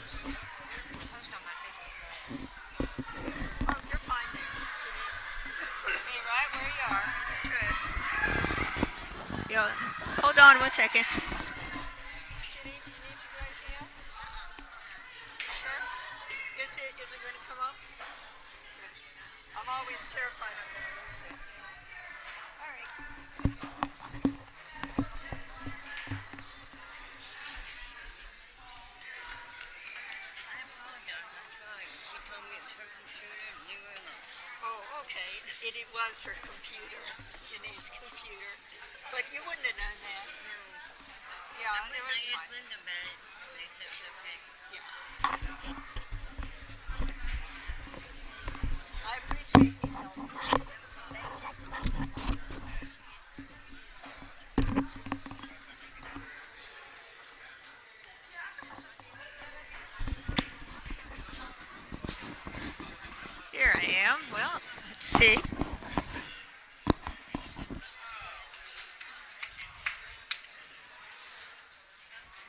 Post on my Facebook page. Oh, you're fine there, Janine. Stay right where you are. It's good. Yeah. Hold on 1 second. Janine, do you need to do anything else? Sure. Is it going to come up? I'm always terrified I'm going to lose it. All right. I apologize. I'm sorry. She told me it was her computer and leave her alone. Oh, okay. It was her computer. It's Janine's computer. But you wouldn't have done that. No. Yeah, it was I asked fine. Linda about it. They said it's okay. Yeah. I appreciate you helping. Here I am. Well, let's see.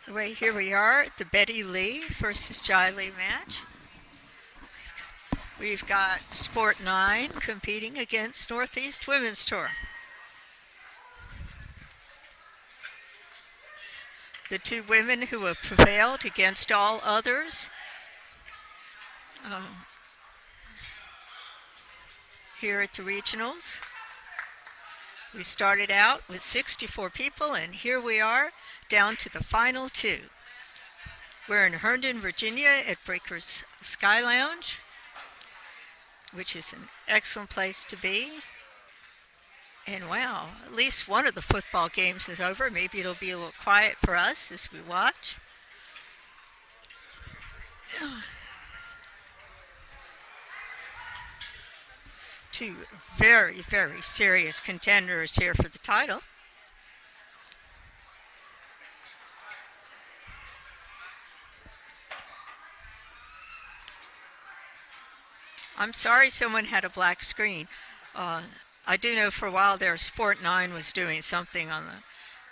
Right here we are at the Betty Lea versus Jia Li match. We've got Sport 9 competing against Northeast Women's Tour. The two women who have prevailed against all others. Here at the regionals. We started out with 64 people, and here we are down to the final two. We're in Herndon, Virginia at Breakers SkyLounge, which is an excellent place to be. And wow, at least one of the football games is over. Maybe it'll be a little quiet for us as we watch. Two very, very serious contenders here for the title. I'm sorry someone had a black screen. I do know for a while there Sport 9 was doing something on the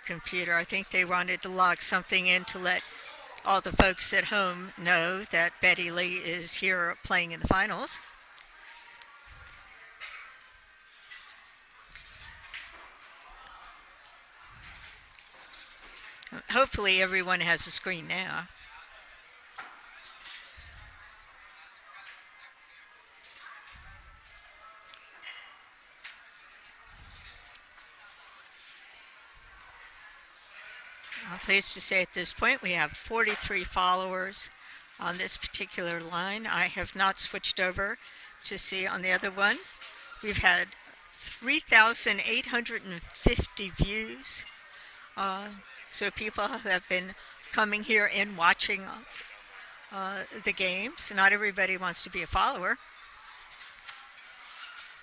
computer. I think they wanted to log something in to let all the folks at home know that Betty Lea is here playing in the finals. Hopefully everyone has a screen now. I'm pleased to say at this point we have 43 followers on this particular line. I have not switched over to see on the other one. We've had 3,850 views. So people have been coming here and watching the games. Not everybody wants to be a follower.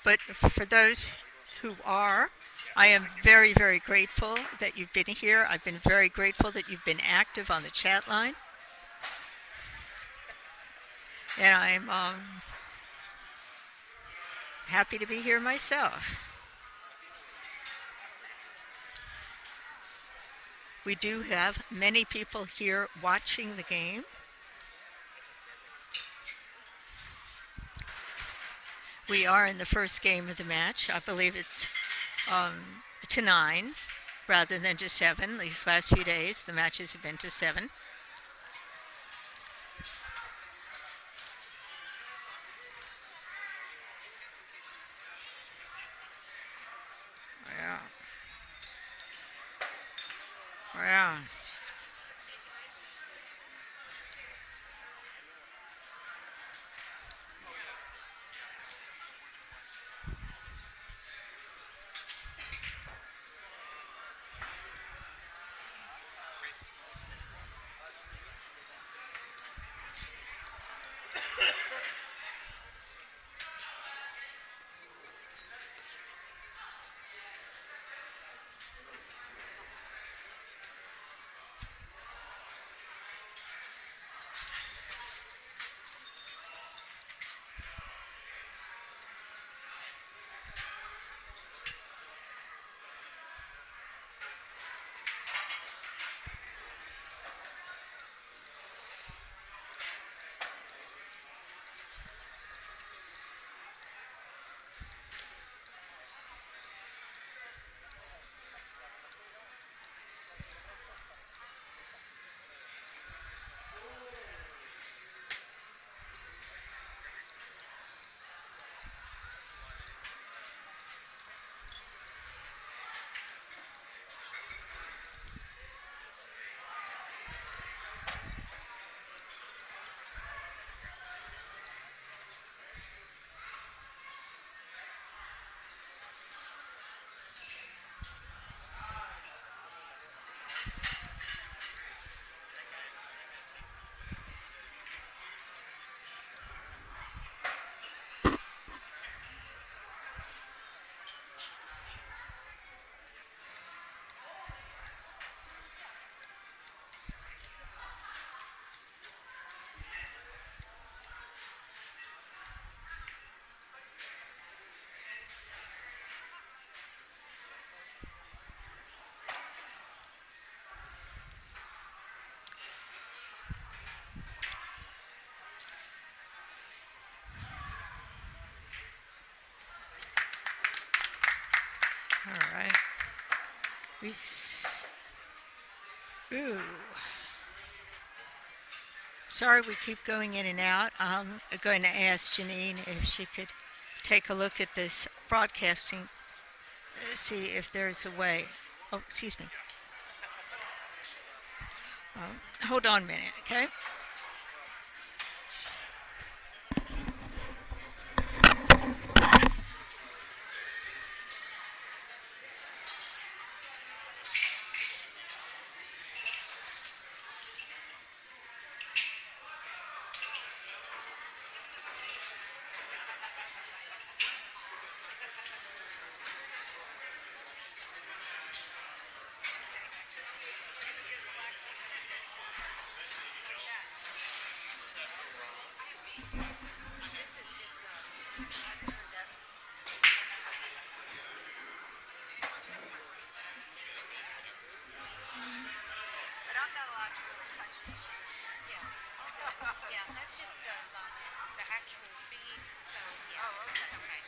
But for those who are, I am very, very grateful that you've been here. I've been very grateful that you've been active on the chat line. And I'm happy to be here myself. We do have many people here watching the game. We are in the first game of the match. I believe it's to 9 rather than to 7. These last few days, the matches have been to 7. Yeah. Yeah. Okay. Ooh. Sorry we keep going in and out. I'm going to ask Janine if she could take a look at this broadcasting, see if there's a way. Oh, excuse me. Hold on a minute, okay? Yeah, that's just the actual feed. So yeah, it's okay.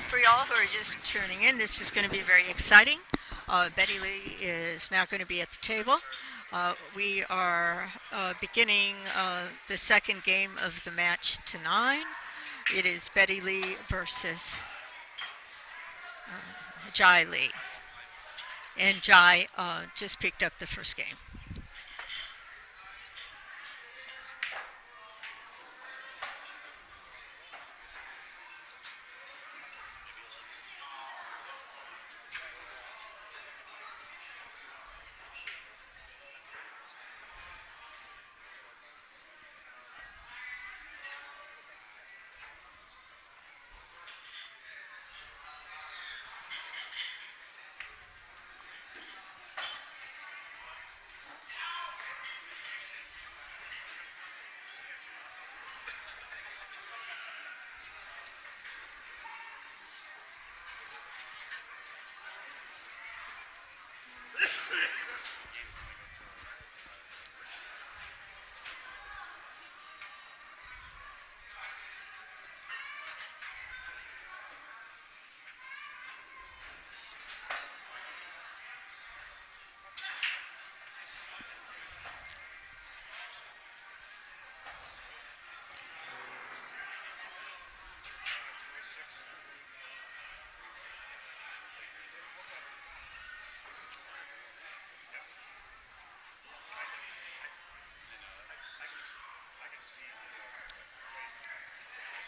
For y'all who are just tuning in, this is going to be very exciting. Betty Lea is now going to be at the table. We are beginning the second game of the match to 9. It is Betty Lea versus Jia Li. And Jai just picked up the first game.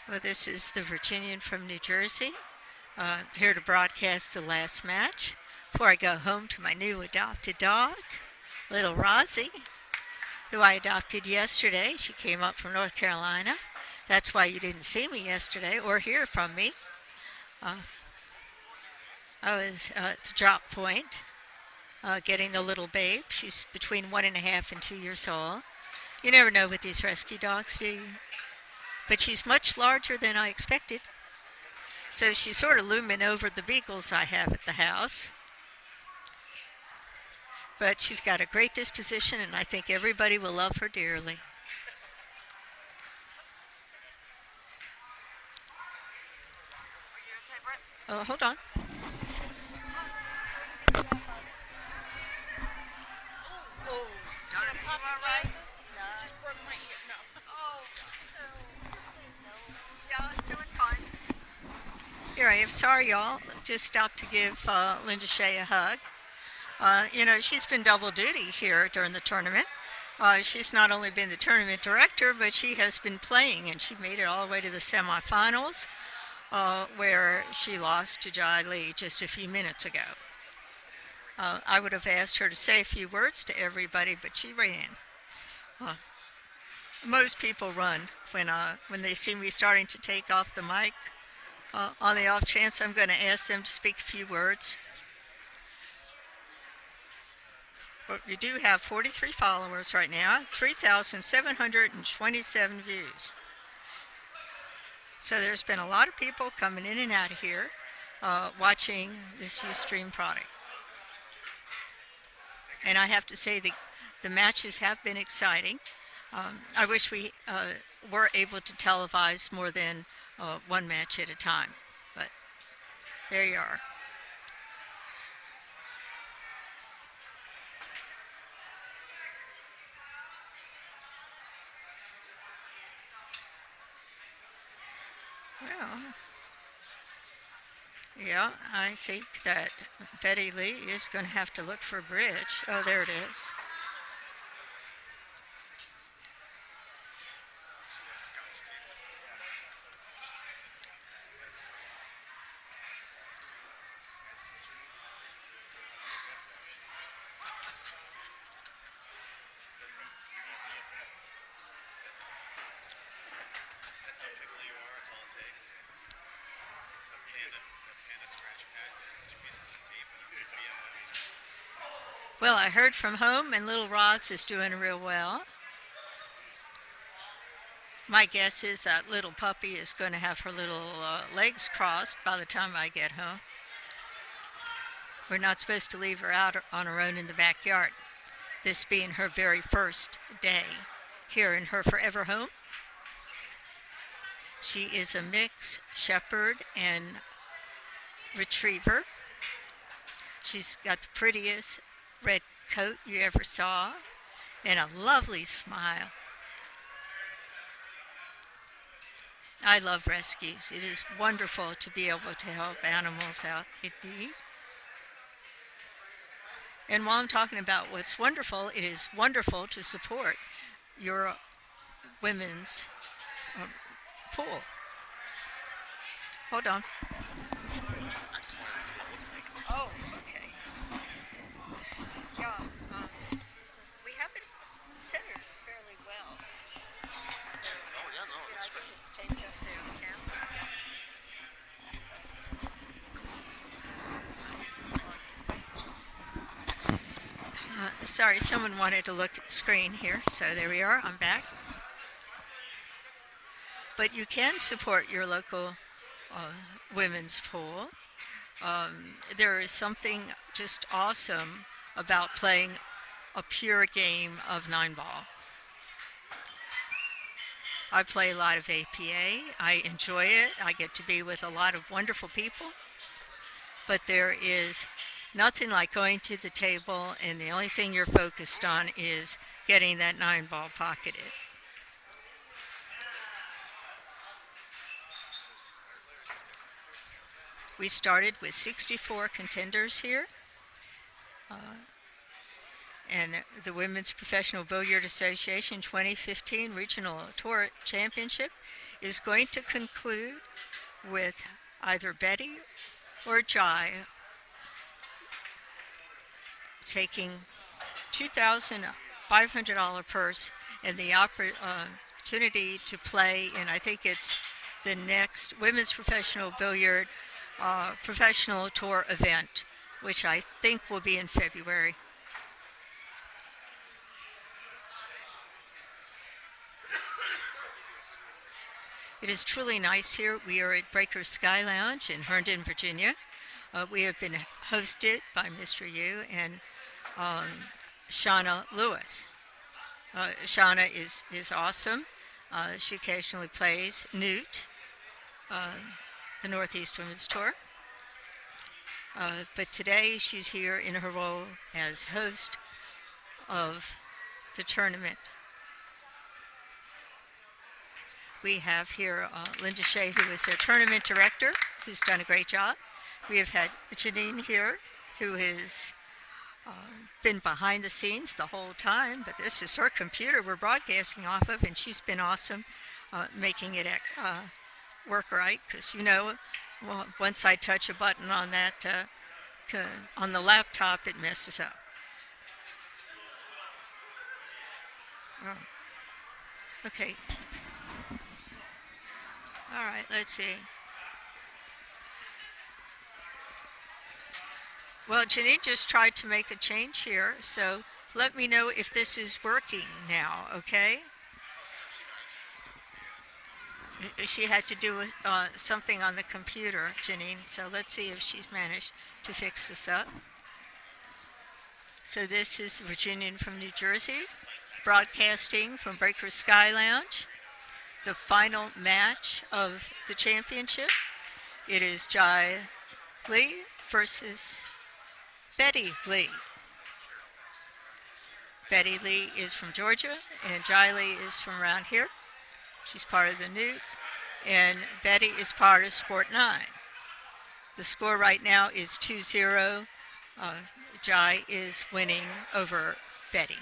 Well, this is the Virginian from New Jersey, here to broadcast the last match before I go home to my new adopted dog, little Rosie, who I adopted yesterday. She came up from North Carolina. That's why you didn't see me yesterday or hear from me. I was at the drop point getting the little babe. She's between 1.5 and 2 years old. You never know with these rescue dogs, do you? But she's much larger than I expected. So she's sort of looming over the beagles I have at the house. But she's got a great disposition, and I think everybody will love her dearly. Oh, hold on. Just broke my ear. No. Yeah, doing fine. Here I am. Sorry, y'all. Just stopped to give Linda Shea a hug. She's been double duty here during the tournament. She's not only been the tournament director, but she has been playing, and she made it all the way to the semifinals, where she lost to Jia Li just a few minutes ago. I would have asked her to say a few words to everybody, but she ran. Most people run when they see me starting to take off the mic. On the off chance I'm going to ask them to speak a few words. But we do have 43 followers right now, 3,727 views. So there's been a lot of people coming in and out of here watching this Ustream product. And I have to say the matches have been exciting. I wish we were able to televise more than one match at a time, but there you are. Well, yeah, I think that Betty Lea is going to have to look for a bridge. Oh, there it is. Well, I heard from home, and little Roz is doing real well. My guess is that little puppy is going to have her little legs crossed by the time I get home. We're not supposed to leave her out on her own in the backyard, this being her very first day here in her forever home. She is a mix shepherd and retriever. She's got the prettiest red coat you ever saw and a lovely smile. I love rescues. It is wonderful to be able to help animals out indeed. And while I'm talking about what's wonderful, it is wonderful to support your women's pool. Hold on. I just wanted to see what it looks like. Oh, okay. Yeah, we have it centered fairly well. So, Oh, yeah, no, I that's think great. it's taped up there on camera. Sorry, someone wanted to look at the screen here, so there we are. I'm back. But you can support your local women's pool. There is something just awesome about playing a pure game of 9-ball. I play a lot of APA. I enjoy it. I get to be with a lot of wonderful people. But there is nothing like going to the table and the only thing you're focused on is getting that 9-ball pocketed. We started with 64 contenders here. And the Women's Professional Billiard Association 2015 Regional Tour Championship is going to conclude with either Betty or Jai taking $2,500 purse and the opportunity to play in, I think it's the next Women's Professional Billiard Professional Tour event, which I think will be in February. It is truly nice here. We are at Breaker SkyLounge in Herndon, Virginia. We have been hosted by Mr. Yu and Shauna Lewis. Shauna is awesome. She occasionally plays Newt, the Northeast Women's Tour. But today she's here in her role as host of the tournament. We have here Linda Shea, who is their tournament director, who's done a great job. We have had Janine here, who has been behind the scenes the whole time, but this is her computer we're broadcasting off of, and she's been awesome making it work right, because you know, well, once I touch a button on that, on the laptop, it messes up. Oh. Okay. All right, let's see. Well, Janine just tried to make a change here, so let me know if this is working now, okay? She had to do something on the computer, Janine, so let's see if she's managed to fix this up. So this is Virginian from New Jersey. broadcasting from Breakers SkyLounge, the final match of the championship. It is Jia Li versus Betty Lea. Betty Lea is from Georgia, and Jia Li is from around here. She's part of the Newt, and Betty is part of Sport 9. The score right now is 2-0. Jai is winning over Betty.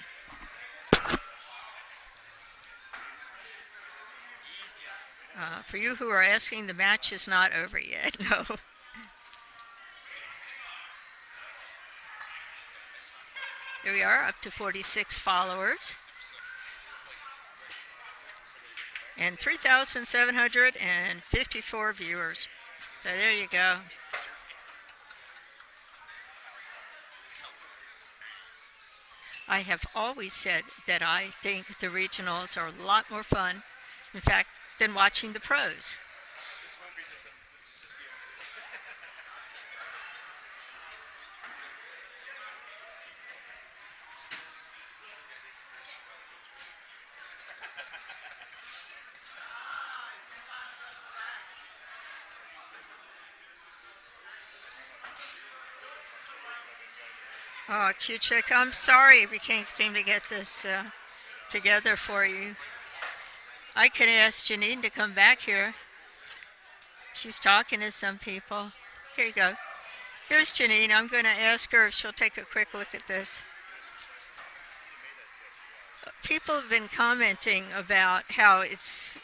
For you who are asking, the match is not over yet. No. Here we are, up to 46 followers. And 3,754 viewers. So there you go. I have always said that I think the regionals are a lot more fun, in fact, than watching the pros. Oh, Q-Chick, I'm sorry we can't seem to get this together for you. I could ask Janine to come back here. She's talking to some people. Here you go. Here's Janine. I'm going to ask her if she'll take a quick look at this. People have been commenting about how it's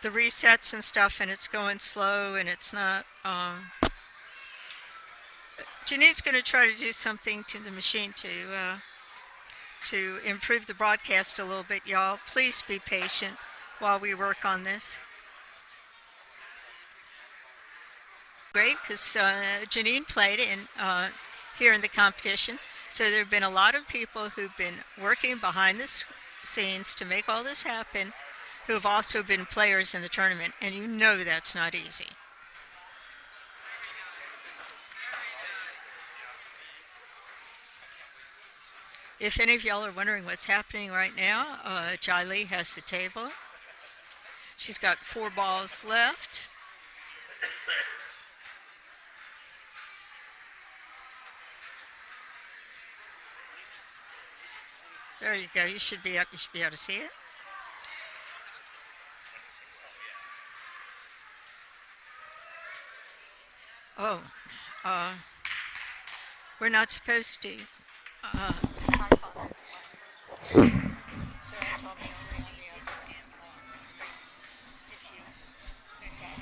the resets and stuff, and it's going slow, and it's not... Janine's going to try to do something to the machine to improve the broadcast a little bit, y'all. Please be patient while we work on this. Great, because Janine played here in the competition, so there have been a lot of people who've been working behind the scenes to make all this happen, who have also been players in the tournament, and you know that's not easy. If any of y'all are wondering what's happening right now, Jia Li has the table. She's got 4 balls left. There you go. You should be able to see it. Oh, we're not supposed to. Type on this one. Cheryl told me only on the other screen. If you, okay.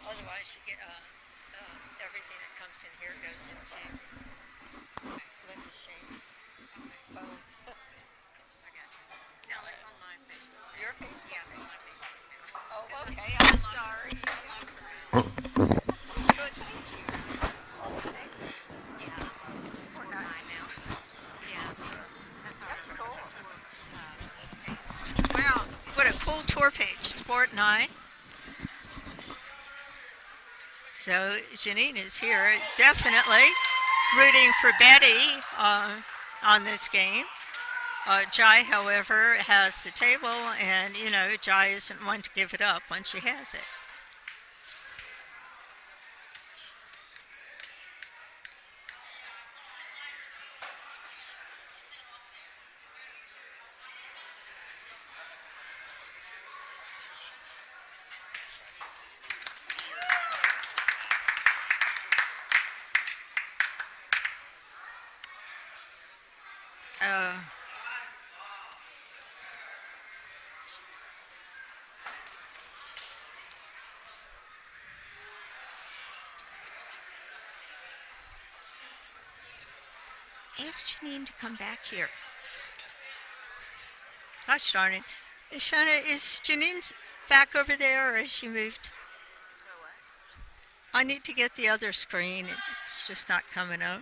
Otherwise, you get everything that comes in here goes into the machine. Oh. I got you. No, it's on my Facebook. Your Facebook? Yeah, it's on my Facebook. Yeah. Oh, okay. I'm sorry. Good, thank you. Yeah, I'm on 9 now. Yeah, that's our That's cool. Wow, what a cool tour page, Sport 9. So Janine is here, definitely rooting for Betty on this game. Jai, however, has the table, and you know, Jai isn't one to give it up once she has it. Ask Janine to come back here. Gosh darn it. Shauna, is Janine back over there, or has she moved? I need to get the other screen. It's just not coming up.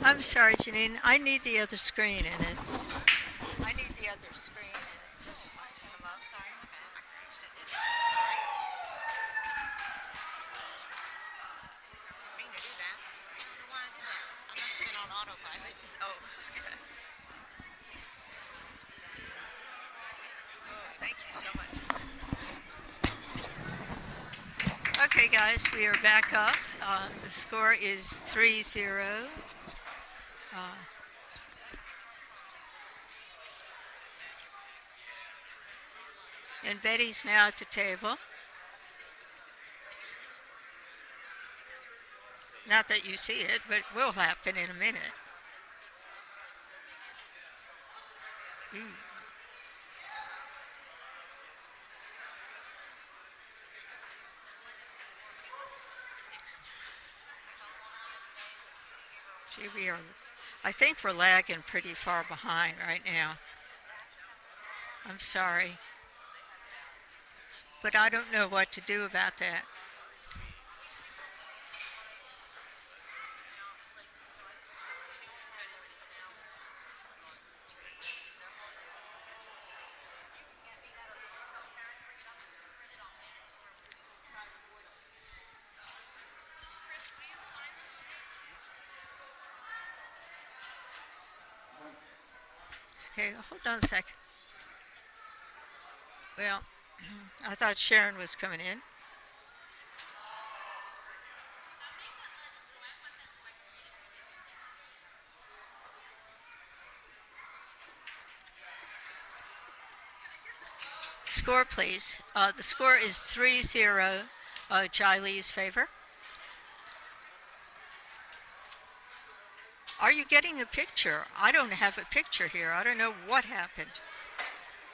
I'm sorry, Janine. I need the other screen, and I need the other screen, and it doesn't want to come up. Sorry, my bad. I crashed it, didn't I? Sorry. I didn't mean to do that. I don't know why I did that. I must have been on autopilot. Oh, okay. Oh, thank you so much. Okay, guys, we are back up. The score is 3-0. And Betty's now at the table. Not that you see it, but it will happen in a minute. Ooh. Gee, I think we're lagging pretty far behind right now. I'm sorry. But I don't know what to do about that. Okay, hold on a sec. Well, I thought Sharon was coming in. Score, please. The score is 3-0, Jia Li's favor. Are you getting a picture? I don't have a picture here. I don't know what happened.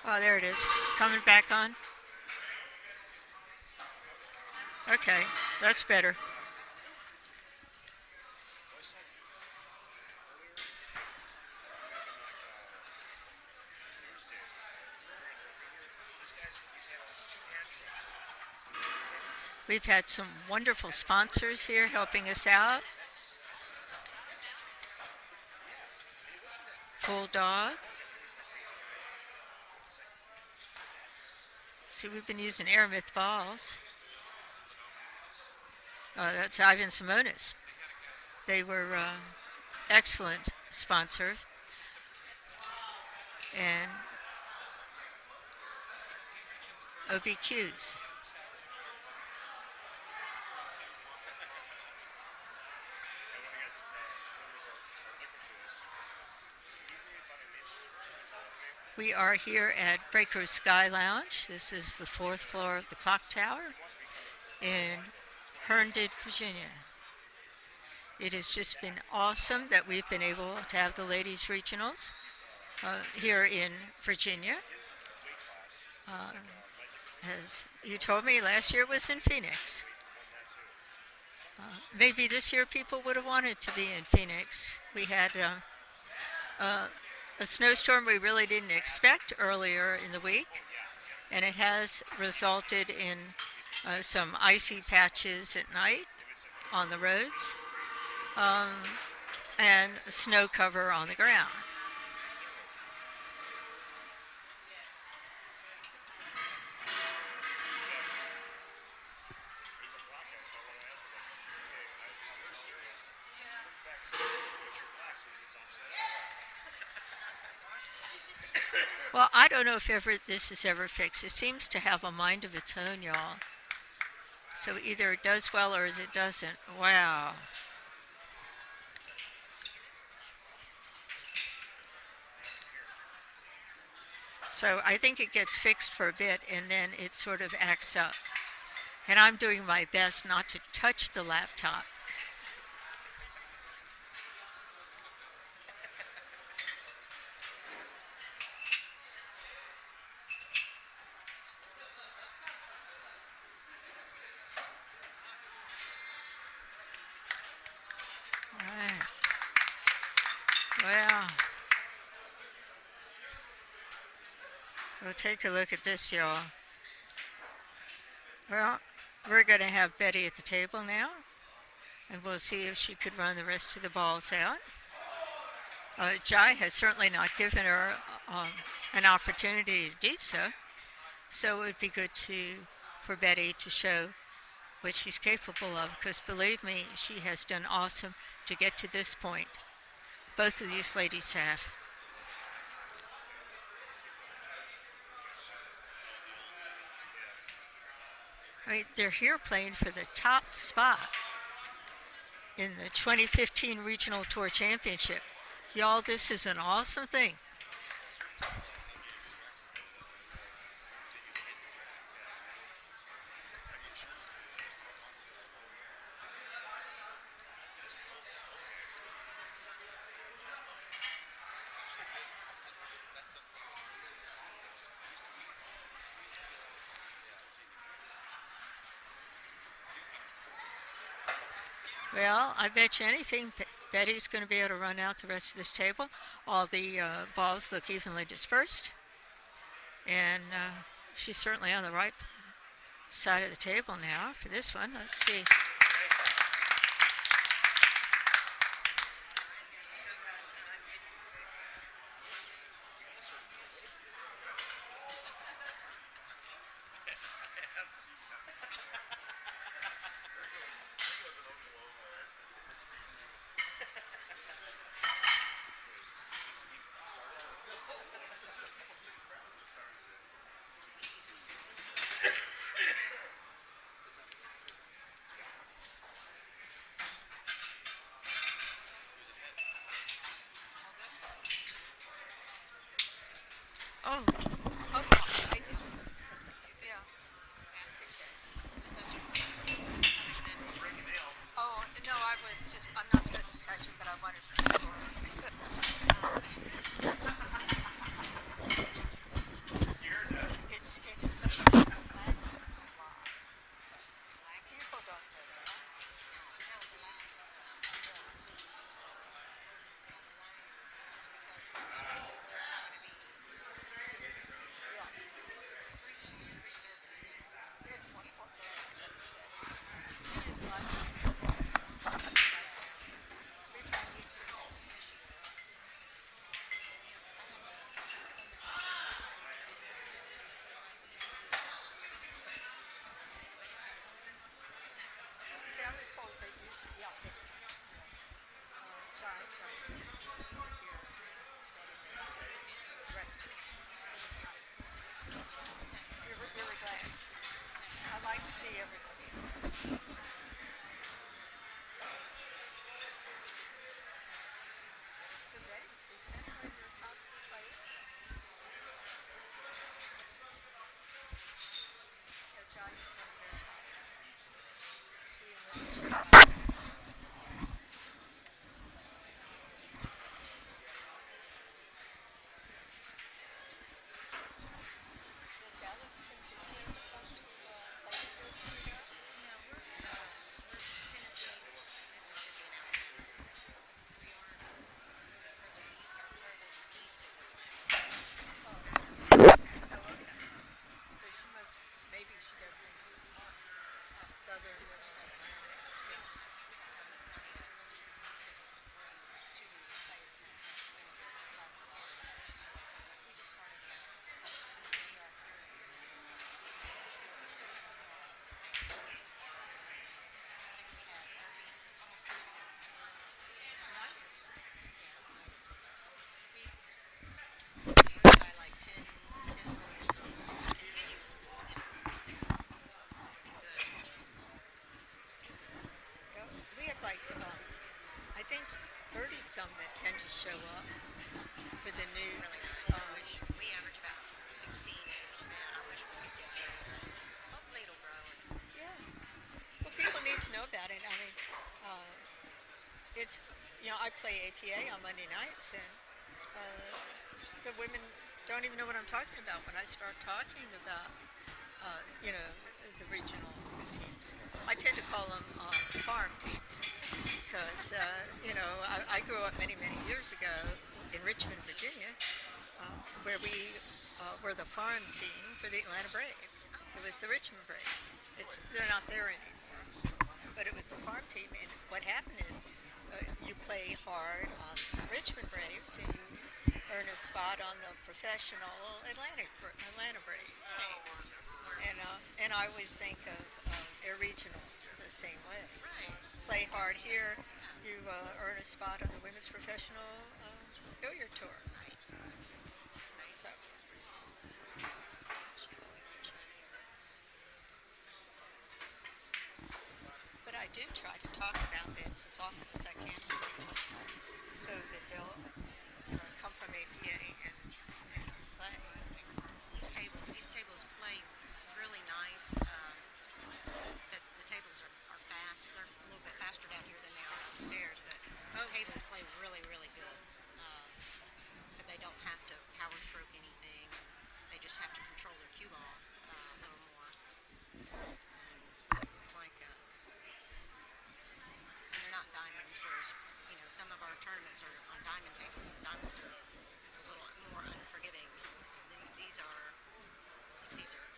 Oh, there it is. Coming back on. Okay, that's better. We've had some wonderful sponsors here helping us out. Full Dog. See, we've been using Aramith balls. That's Ivan Simonis. They were excellent sponsors. And OBQs. We are here at Breaker SkyLounge. This is the 4th floor of the clock tower in Herndon, Virginia. It has just been awesome that we've been able to have the ladies regionals here in Virginia. As you told me, last year was in Phoenix. Maybe this year people would have wanted to be in Phoenix. We had a snowstorm we really didn't expect earlier in the week, and it has resulted in some icy patches at night on the roads and snow cover on the ground. Well, I don't know if this is ever fixed. It seems to have a mind of its own, y'all. So either it does well or it doesn't. Wow. So I think it gets fixed for a bit and then it sort of acts up. And I'm doing my best not to touch the laptop. Well, we'll take a look at this, y'all. Well, we're going to have Betty at the table now, and we'll see if she could run the rest of the balls out. Jai has certainly not given her an opportunity to do so. So it would be good for Betty to show what she's capable of, because believe me, she has done awesome to get to this point. Both of these ladies have. I mean, they're here playing for the top spot in the 2015 Regional Tour Championship. Y'all, this is an awesome thing. Well, I bet you anything Betty's going to be able to run out the rest of this table. All the balls look evenly dispersed. And she's certainly on the right side of the table now for this one. Let's see. Oh, oh, yeah. Oh, no, I'm not supposed to touch it, but I wanted to score. It's people don't know that. It's wonderful service. It is like see, I was told they used to be out there. Giant here. The rest of it. You're really glad. I like to see everybody. So Betty, is that one of your top players? Yeah, John is one of their top. See you later. Does Alex think the team comes play here? So she must, maybe she does things with smart. Southern. We have like, I think 30 some that tend to show up for the new. We average about 16 each, man. I wish we could get there. Hopefully it'll grow. Yeah. Well, people need to know about it. I mean, it's, I play APA on Monday nights, and the women don't even know what I'm talking about when I start talking about, the regional teams. I tend to call them farm teams because, I grew up many, many years ago in Richmond, Virginia, where we were the farm team for the Atlanta Braves. It was the Richmond Braves. They're not there anymore, but it was the farm team. And what happened is you play hard on Richmond Braves, and you earn a spot on the professional Atlanta Braves. And I always think of air regionals the same way. Right. Play hard here, you earn a spot on the women's professional billiard tour. Right. That's right. So, but I do try to talk about this as often as I can with people, so that they'll come from APA and play. These tables play really nice. The tables are fast. They're a little bit faster down here than they are upstairs, but the tables play really, really good. But they don't have to power stroke anything. They just have to control their cue ball a little more. Looks like, and they're not diamonds, whereas some of our tournaments are on diamond tables. And diamonds are a little more unforgiving. These are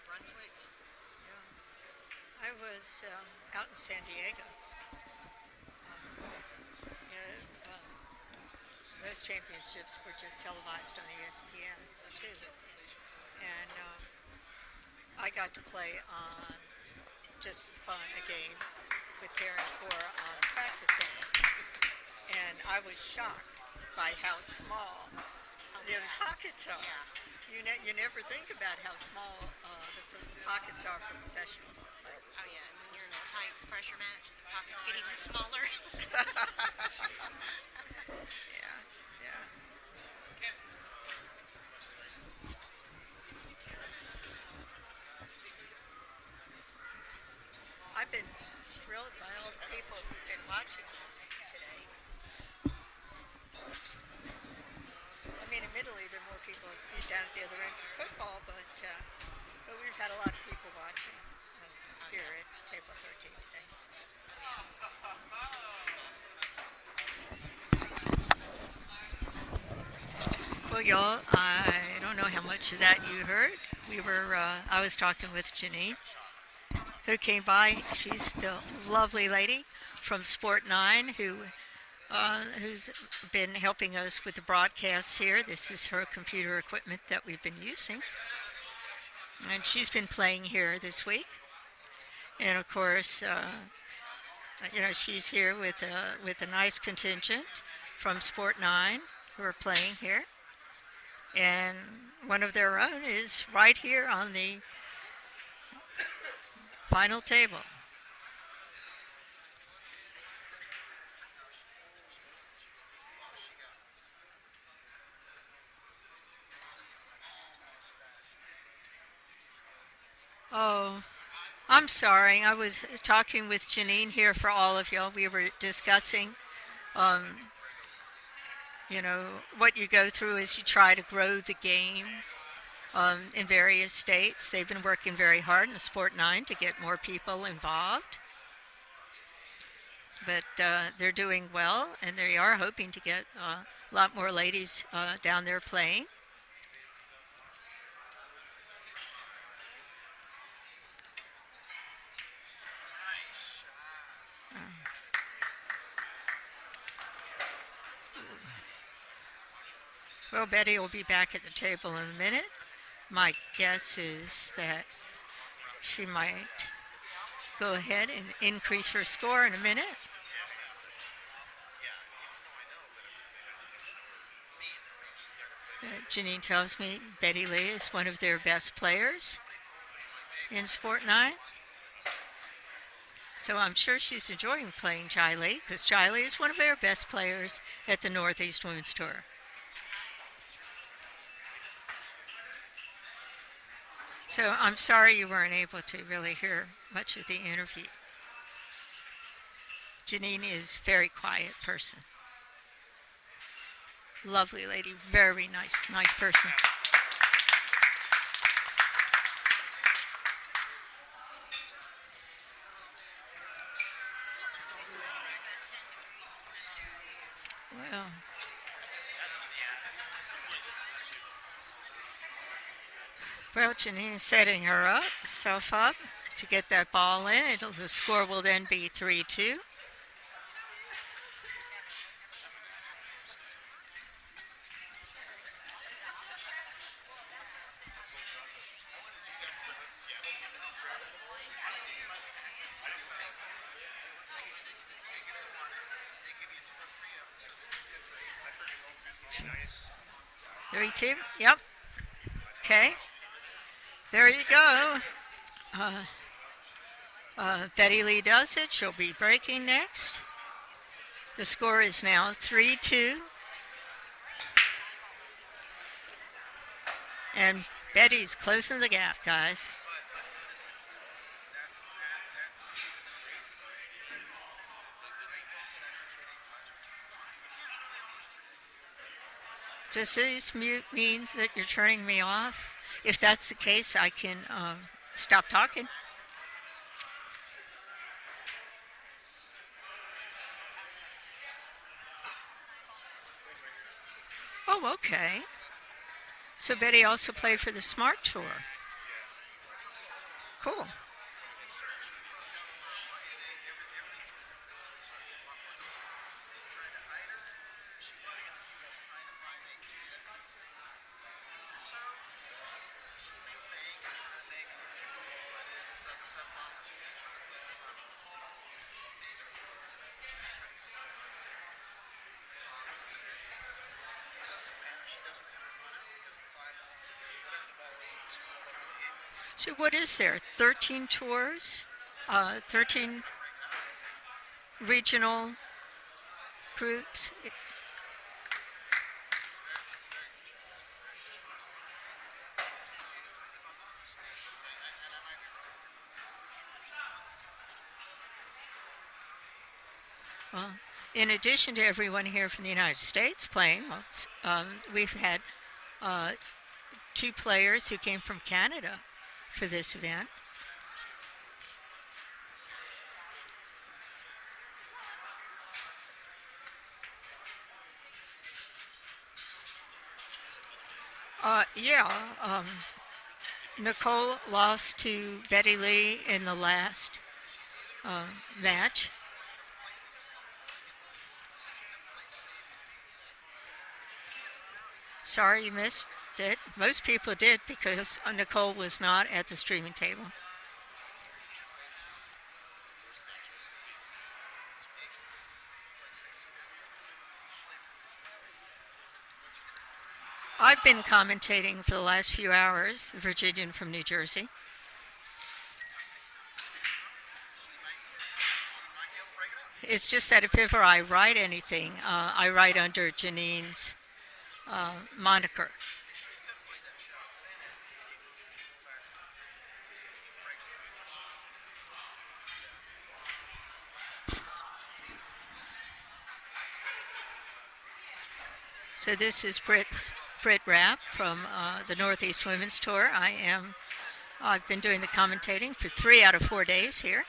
Brunswicks. I was out in San Diego. Those championships were just televised on ESPN too, and I got to play on just for fun a game with Karen Core on practice day, and I was shocked by how small those pockets are. Yeah. You never think about how small the pockets are for professionals. Oh yeah, and when you're in a tight pressure match, the pockets get even smaller. Yeah. I've been thrilled by all the people who've been watching this today. I mean, admittedly, there are more people down at the other end for football, but we've had a lot of people watching here at Table 13 today. So. Well, y'all, I don't know how much of that you heard. I was talking with Janine, who came by. She's the lovely lady from Sport 9 who's been helping us with the broadcasts here. This is her computer equipment that we've been using. And she's been playing here this week. And of course, she's here with a nice contingent from Sport 9 who are playing here. And one of their own is right here on the final table. Oh, I'm sorry. I was talking with Janine here for all of y'all. We were discussing, what you go through as you try to grow the game in various states. They've been working very hard in Sport 9 to get more people involved. But they're doing well, and they are hoping to get a lot more ladies down there playing. Well, Betty will be back at the table in a minute. My guess is that she might go ahead and increase her score in a minute. Janine tells me Betty Lea is one of their best players in Sport 9. So I'm sure she's enjoying playing Jia Li, because Jia Li is one of their best players at the Northeast Women's Tour. So I'm sorry you weren't able to really hear much of the interview. Janine is a very quiet person. Lovely lady, very nice person. Well, Janine is setting herself up to get that ball in. The score will then be 3-2. 32? Yep. Okay. There you go. Betty Lea does it. She'll be breaking next. The score is now 3-2. And Betty's closing the gap, guys. Does this mute mean that you're turning me off? If that's the case, I can stop talking. Oh, okay. So Betty also played for the Smart Tour. Cool. So what is there? 13 tours? 13 regional groups? In addition to everyone here from the United States playing, we've had 2 players who came from Canada for this event. Nicole lost to Betty Lea in the last match. Sorry you missed it. Most people did because Nicole was not at the streaming table. I've been commentating for the last few hours, the Virginian from New Jersey. It's just that if ever I write anything, I write under Janine's moniker. So this is Britt Rapp from the Northeast Women's Tour. I've been doing the commentating for 3 out of 4 days here.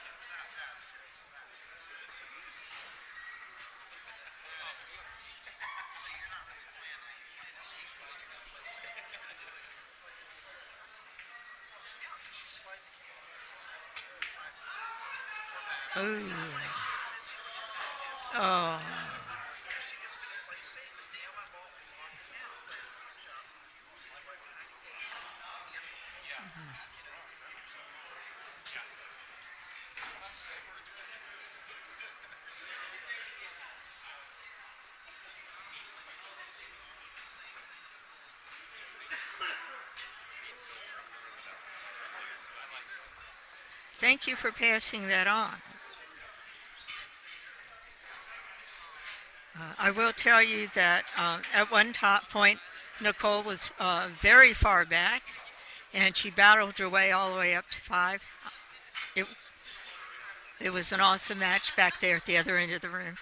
Oh. Thank you for passing that on. I will tell you that at one point, Nicole was very far back, and she battled her way all the way up to 5. It was an awesome match back there at the other end of the room.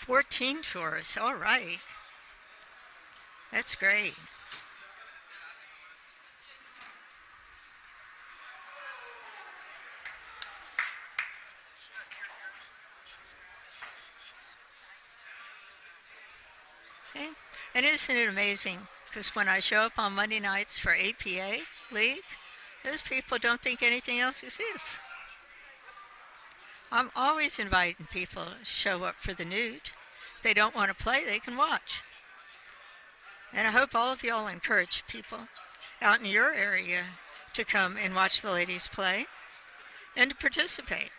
"14 tours, all right. That's great. Okay? And isn't it amazing? Because when I show up on Monday nights for APA League, those people don't think anything else exists. I'm always inviting people to show up for the Newt. If they don't want to play, they can watch. And I hope all of y'all encourage people out in your area to come and watch the ladies play and to participate.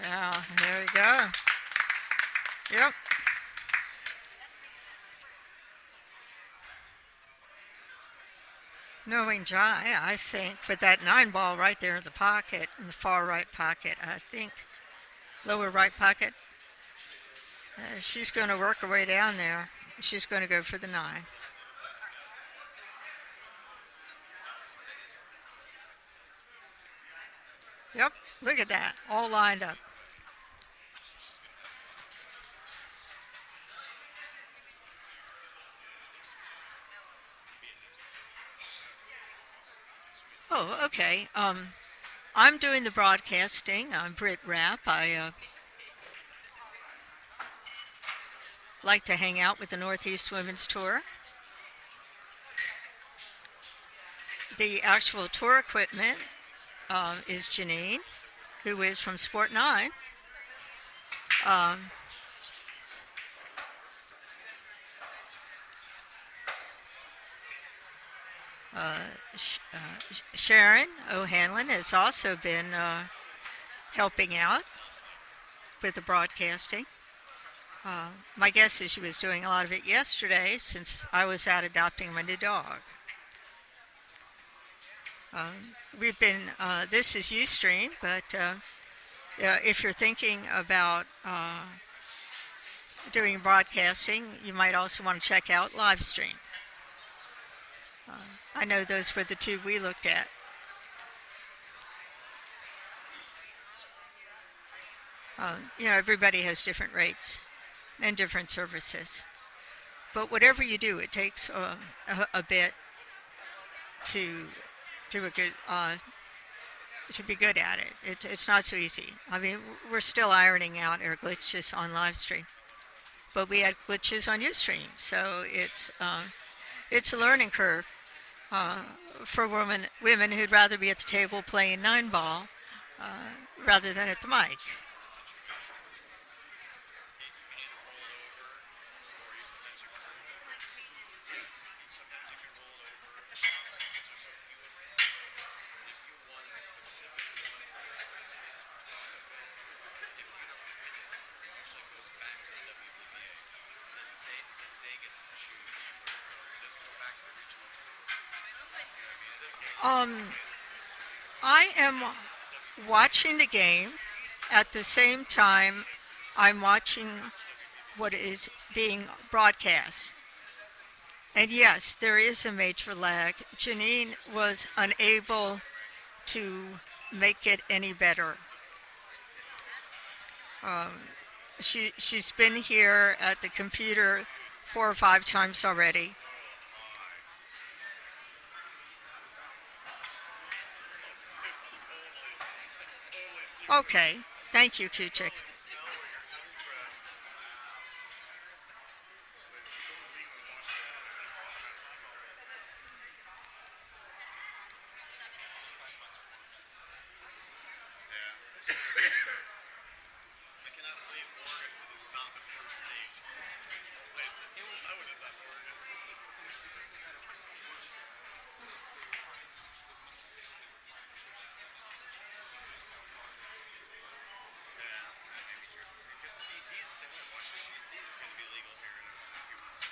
Wow, there we go. Yep. Knowing Jai, I think, with that 9 ball right there in the pocket, in the far right pocket, I think, lower right pocket, she's going to work her way down there. She's going to go for the 9. Yep, look at that, all lined up. Oh, okay. I'm doing the broadcasting. I'm Britt Rapp. I like to hang out with the Northeast Women's Tour. The actual tour equipment is Janine, who is from Sport 9. Sharon O'Hanlon has also been helping out with the broadcasting. My guess is she was doing a lot of it yesterday since I was out adopting my new dog. We've been, this is Ustream, but if you're thinking about doing broadcasting, you might also want to check out Livestream. I know those were the 2 we looked at. Everybody has different rates and different services. But whatever you do, it takes a bit to do a good, to be good at it. It's not so easy. I mean, we're still ironing out our glitches on Livestream, but we had glitches on Ustream, so it's a learning curve for women who'd rather be at the table playing 9-ball rather than at the mic. I am watching the game at the same time I'm watching what is being broadcast. And yes, there is a major lag. Janine was unable to make it any better. She's been here at the computer 4 or 5 times already. Okay, thank you, Kuchik. I cannot believe Oregon is not the first state. I would have thought Oregon. Yeah, that may be true. Because DC is the same way. Washington, DC is going to be legal here in a few months.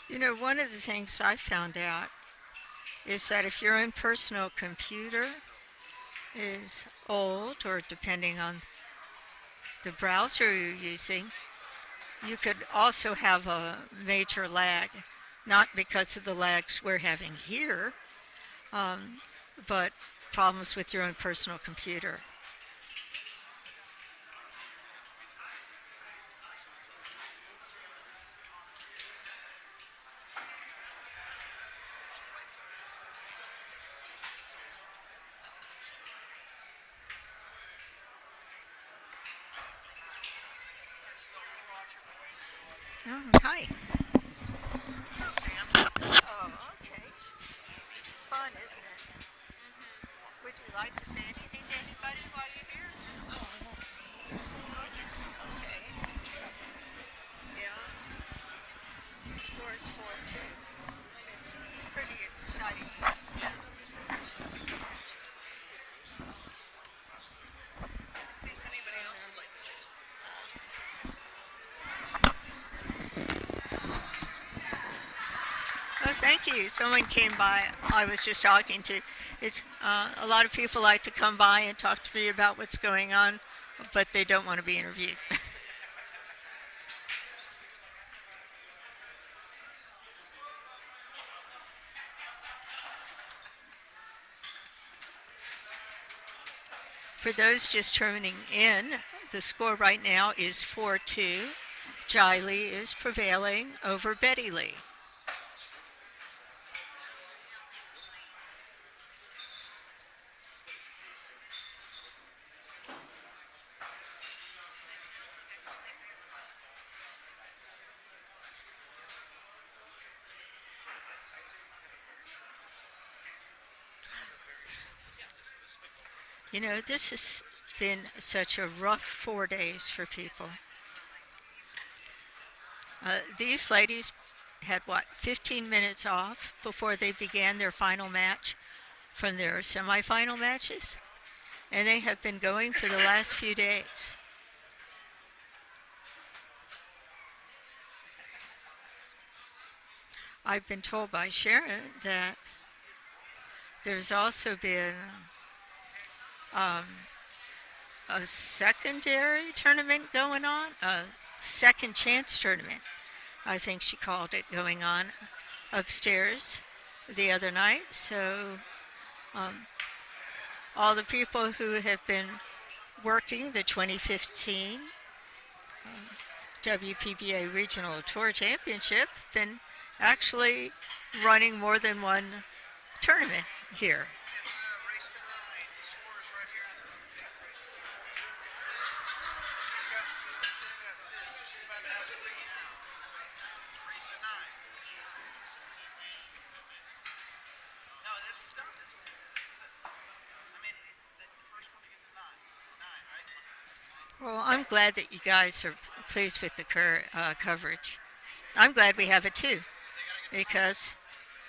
You know, one of the things I found out is that if your own personal computer is old, or depending on the browser you're using, you could also have a major lag, not because of the lags we're having here, um, but problems with your own personal computer. Oh, hi. Oh, okay. Fun, isn't it? Would you like to say anything to anybody while you're here? Okay. Yeah. Scores 4-2. It's pretty exciting. Yes. See if anybody else would like to say Oh, thank you. Someone came by. I was just talking to. It's a lot of people like to come by and talk to me about what's going on, but they don't want to be interviewed. For those just turning in, the score right now is 4-2. Jia Li is prevailing over Betty Lea. You know, this has been such a rough 4 days for people. These ladies had, 15 minutes off before they began their final match from their semifinal matches, and they have been going for the last few days. I've been told by Sharon that there's also been um, a secondary tournament going on, a second chance tournament, I think she called it, going on upstairs the other night. So um, all the people who have been working the 2015 WPBA Regional Tour Championship been actually running more than one tournament here. it's race to 9. The score is right here on the tape right. She's got 2. She's about to have 3 now. It's race to 9. No, this is done. This is it. I mean, the first one to get glad that you guys are pleased with the coverage. I'm glad we have it too, because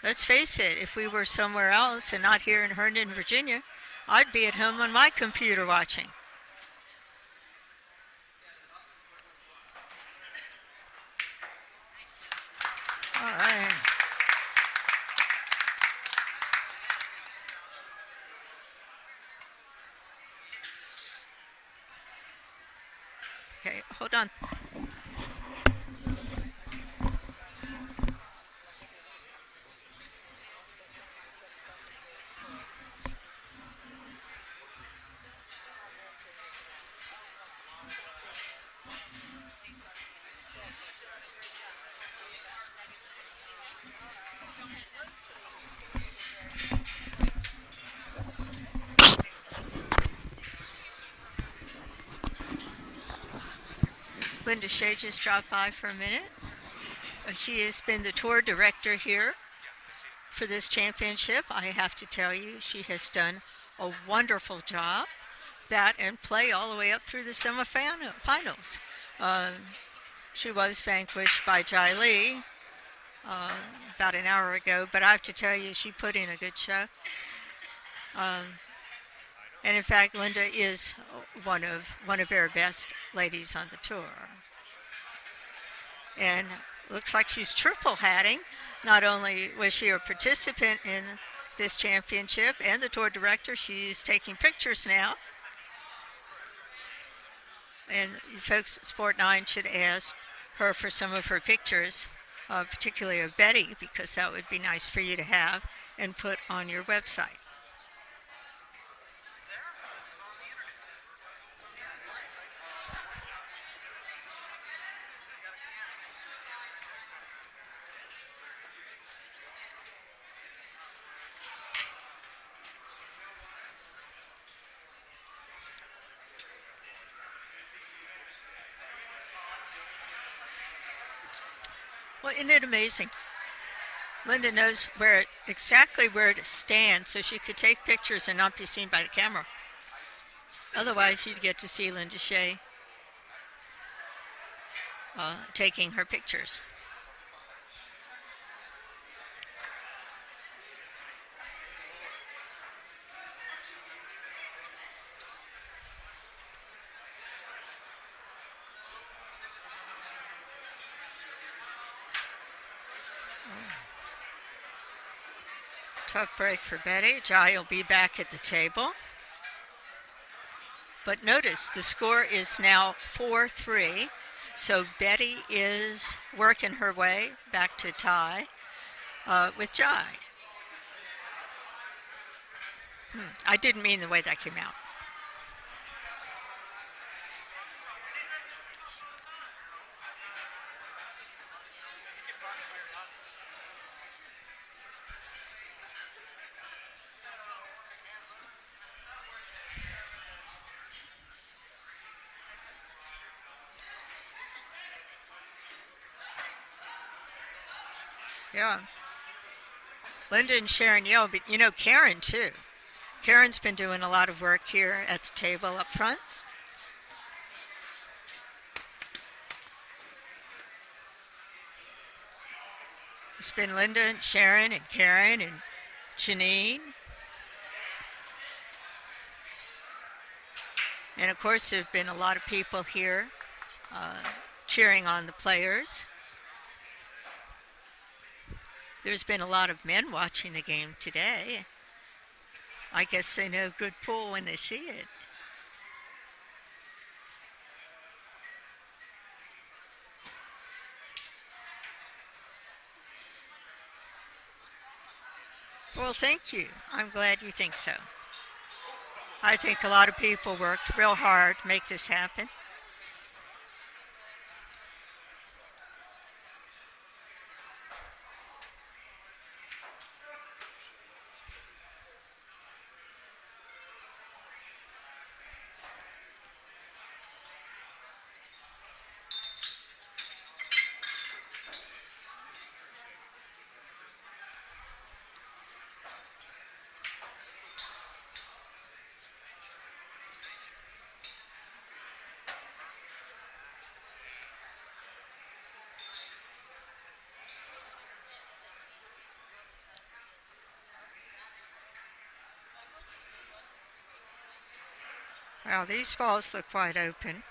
let's face it, if we were somewhere else and not here in Herndon, Virginia, I'd be at home on my computer watching. All right. Okay, hold on. Linda Shea just dropped by for a minute. She has been the tour director here for this championship. I have to tell you, she has done a wonderful job. That and play all the way up through the semifinals. She was vanquished by Jia Li about an hour ago, but I have to tell you, she put in a good show. And in fact, Linda is one of our best ladies on the tour. And looks like she's triple hatting. Not only was she a participant in this championship and the tour director, she's taking pictures now. And you folks at Sport 9 should ask her for some of her pictures, particularly of Betty, because that would be nice for you to have and put on your website. Well, isn't it amazing? Linda knows exactly where to stand so she could take pictures and not be seen by the camera. Otherwise, you'd get to see Linda Shea taking her pictures. Tough break for Betty. Jai will be back at the table. But notice the score is now 4-3. So Betty is working her way back to tie with Jai. I didn't mean the way that came out. Yeah. Linda and Sharon yell, but you know Karen too. Karen's been doing a lot of work here at the table up front. It's been Linda and Sharon and Karen and Janine. And of course, there have been a lot of people here cheering on the players. There's been a lot of men watching the game today. I guess they know good pool when they see it. Well, thank you. I'm glad you think so. I think a lot of people worked real hard to make this happen. Well, these balls look wide open.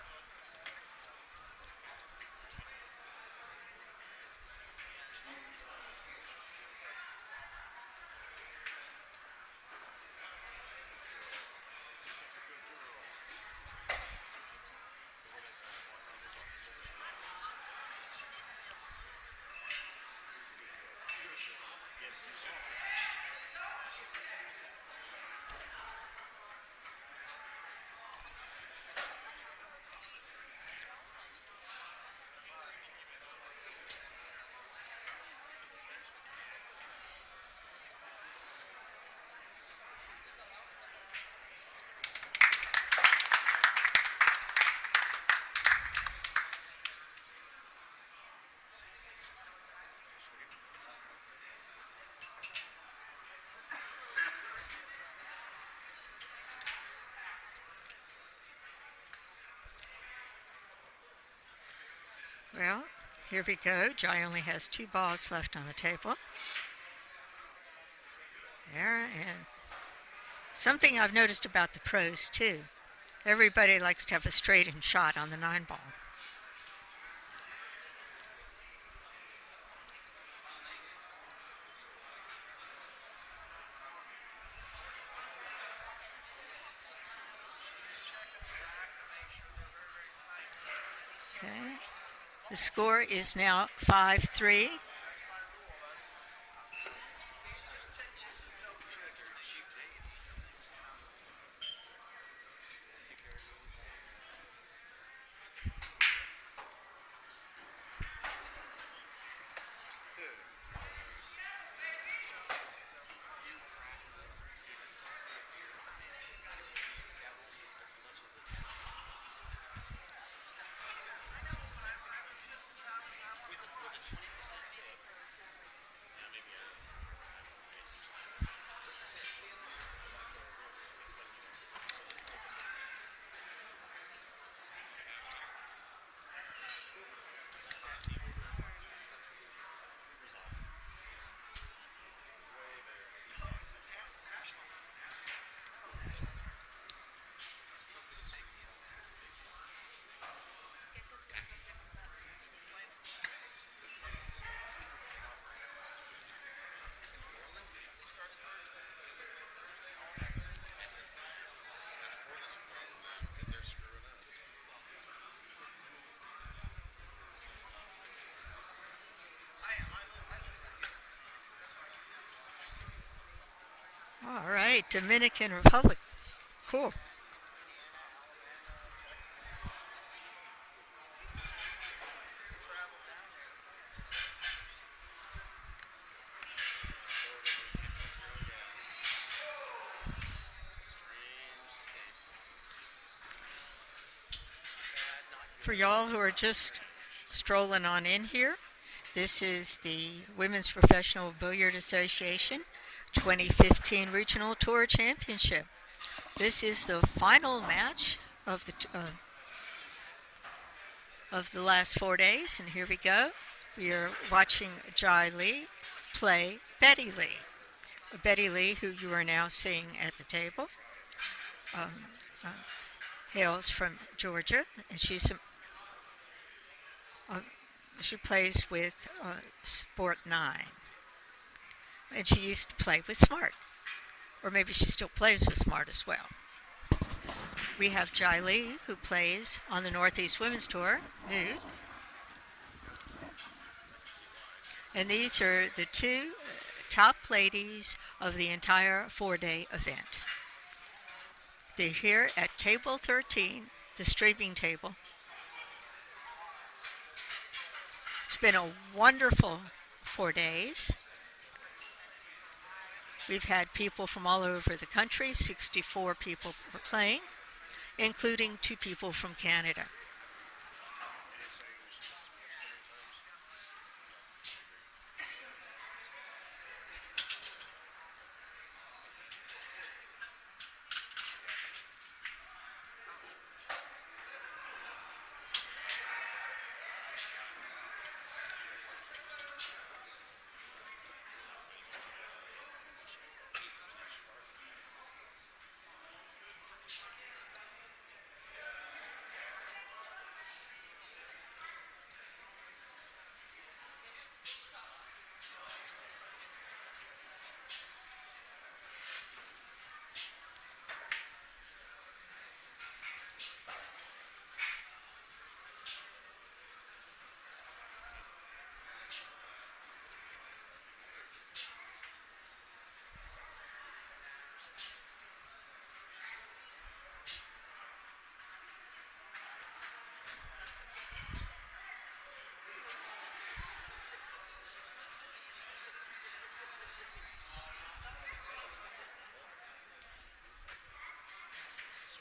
Well, here we go. Jai only has 2 balls left on the table. There, and something I've noticed about the pros too. Everybody likes to have a straightened shot on the 9 ball. Okay. The score is now 5-3. All right, Dominican Republic. Cool. For y'all who are just strolling on in here, this is the Women's Professional Billiard Association 2015 Regional Tour Championship. This is the final match of the last 4 days, and here we go. We are watching Jia Li play Betty Lea. Betty Lea, who you are now seeing at the table, hails from Georgia, and she plays with Sport 9, and she used to play with Smart, or maybe she still plays with Smart as well. We have Jia Li, who plays on the Northeast Women's Tour, Newt. And these are the 2 top ladies of the entire 4-day event. They're here at table 13, the streaming table. It's been a wonderful 4 days. We've had people from all over the country. 64 people were playing, including 2 people from Canada.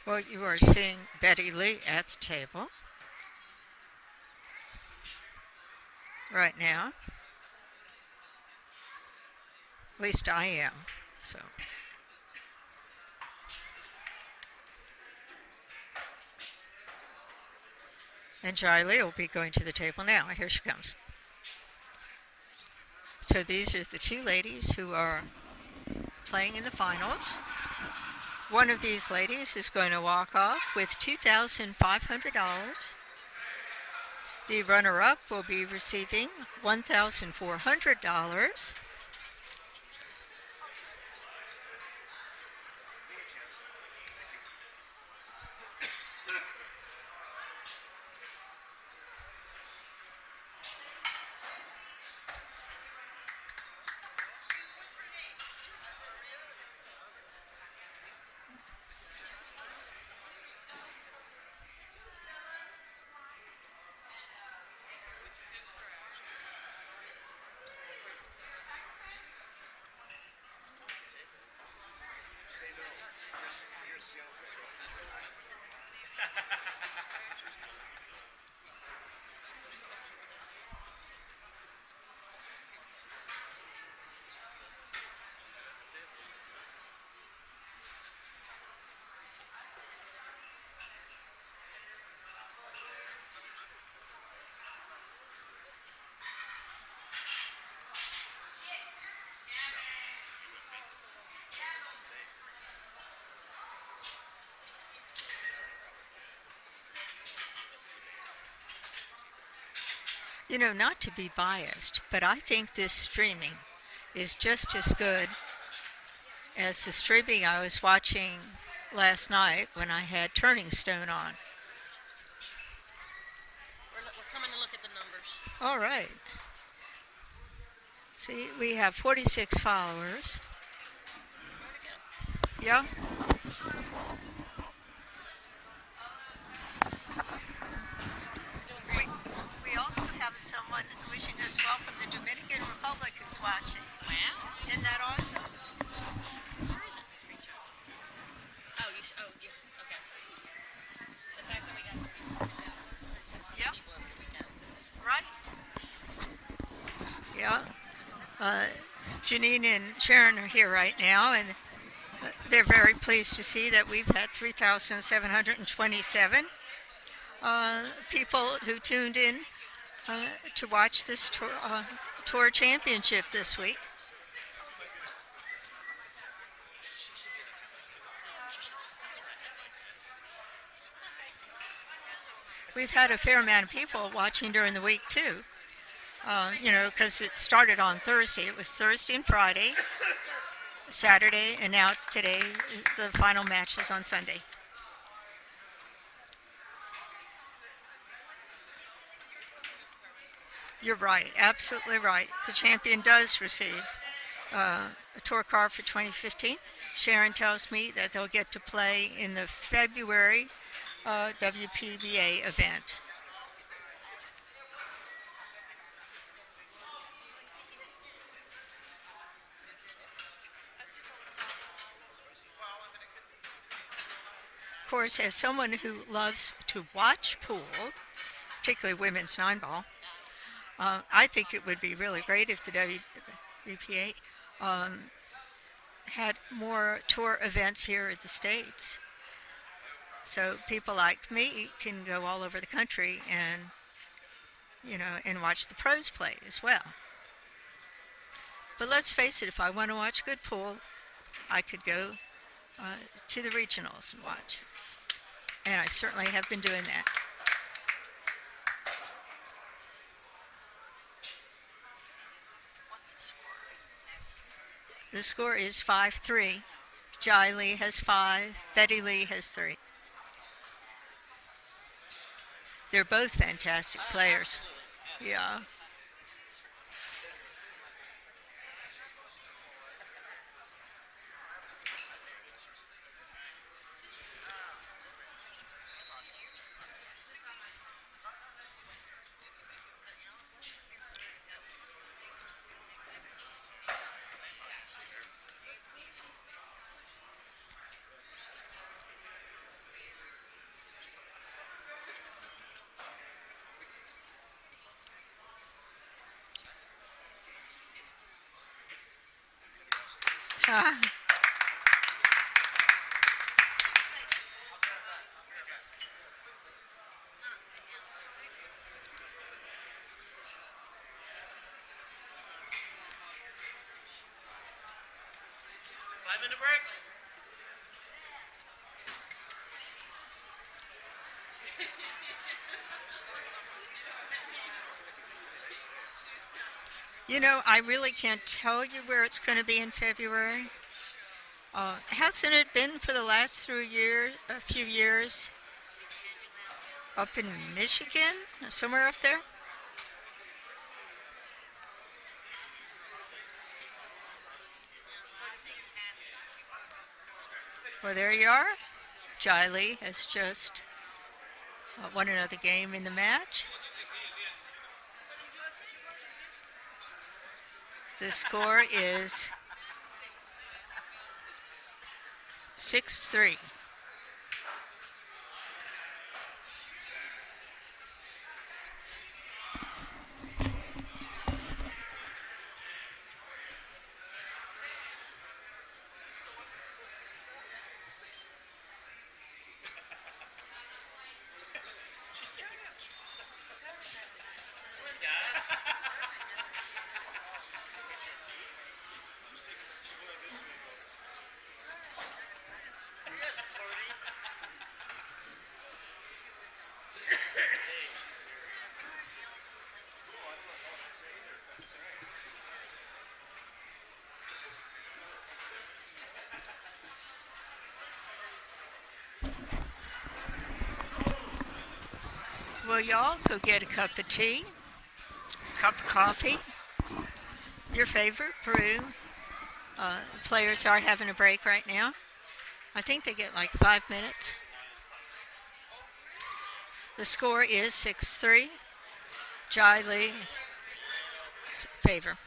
Well, you are seeing Betty Lea at the table right now. At least I am. So. And Jia Li will be going to the table now. Here she comes. So these are the two ladies who are playing in the finals. One of these ladies is going to walk off with $2,500. The runner-up will be receiving $1,400. You know, not to be biased, but I think this streaming is just as good as the streaming I was watching last night when I had Turning Stone on. We're coming to look at the numbers. All right. See, we have 46 followers. Where'd it go? Yeah. We also have someone wishing us well from the Dominican Republic who's watching. Wow. Isn't that awesome? Where is it? Let's reach out. Oh, yeah. Okay. The fact that we got 37 Yep. people over the weekend. Right. Yeah. Janine and Sharon are here right now, and they're very pleased to see that we've had 3,727 people who tuned in to watch this tour championship this week. We've had a fair amount of people watching during the week too. You know, because it started on Thursday. It was Thursday and Friday, Saturday, and now today the final match is on Sunday. You're right, absolutely right. The champion does receive a tour card for 2015. Sharon tells me that they'll get to play in the February WPBA event. Of course, as someone who loves to watch pool, particularly women's 9-ball, I think it would be really great if the WPA had more tour events here at the States. So people like me can go all over the country and, you know, and watch the pros play as well. But let's face it, if I want to watch good pool, I could go to the regionals and watch. And I certainly have been doing that. What's the score? The score is 5-3. Jia Li has 5. Betty Lea has 3. They're both fantastic players. Absolutely. Yeah. Ah, Five-minute break. you know, I really can't tell you where it's going to be in February. Hasn't it been for the last a few years, up in Michigan, somewhere up there? Well, there you are. Jia Li has just won another game in the match. The score is 6-3. Yes, flirty. That's right. Well, y'all go get a cup of tea, cup of coffee, your favorite brew. The players are having a break right now. I think they get like 5 minutes. The score is 6-3. Jia Li's favor.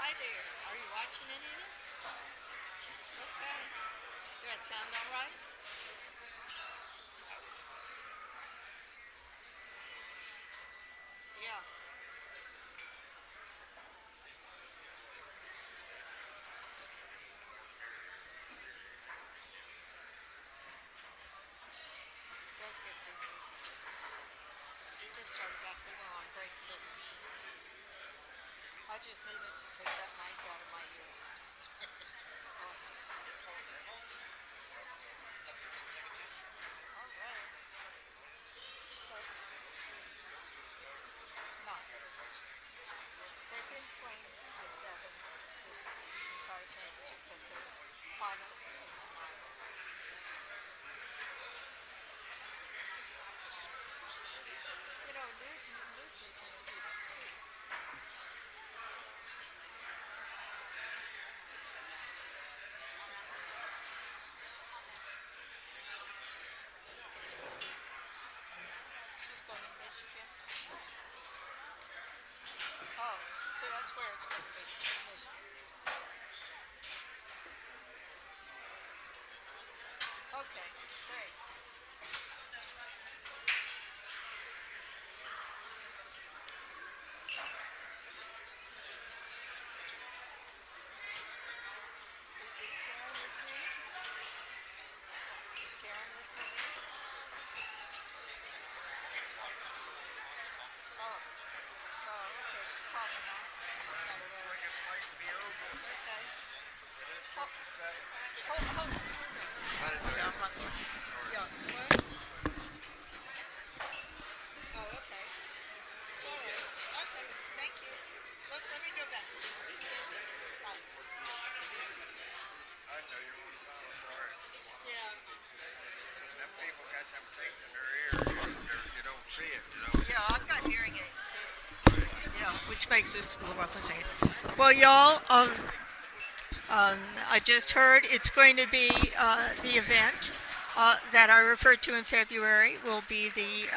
Hi there. Are you watching any of this? Okay. Does that sound all right? Yeah. It does get pretty easy. We just started back. We were on break. I just needed to take that mic out of my ear. Oh, all right. So no, they've been playing to seven this entire championship, but the finals is tonight. You know, Newton tend to do that too. She's going to Michigan. Michigan. Oh, so that's where it's going to be. Michigan. Okay, great. Is Karen listening? Is Karen listening? Oh, oh, okay. She's probably not. She's had a letter. Okay. Hold, hold on. Yeah, I'm on. Yeah, what? Oh, okay. Sorry. Okay, thank you. Let me go back. Susan. Bye. I know you're on the phone. Sorry. Yeah. Them people got them things in their ear. You don't see it, Yeah, I've got hearing aids too. Yeah, which makes this a little rough. One second. Well, y'all, I just heard it's going to be the event that I referred to in February will be the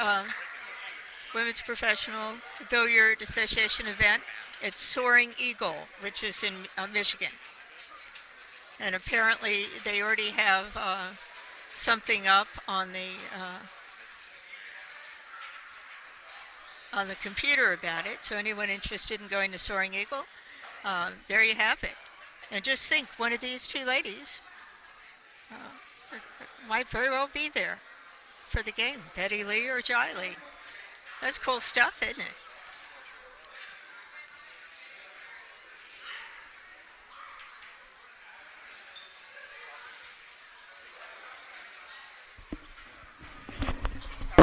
Women's Professional Billiard Association event at Soaring Eagle, which is in Michigan. And apparently they already have something up on the computer about it. So anyone interested in going to Soaring Eagle, there you have it. And just think, one of these two ladies might very well be there for the game, Betty Lea or Jia Li. That's cool stuff, isn't it?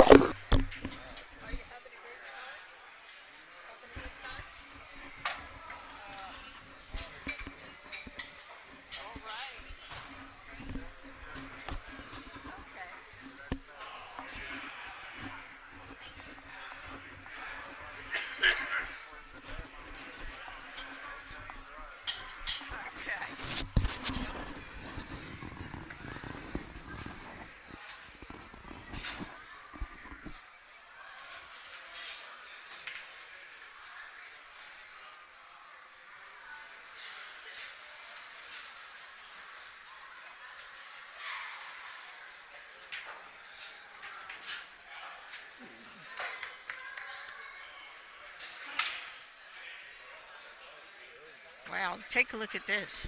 Are you having a great time? Having a good time? All right. Okay. Okay. Wow, take a look at this.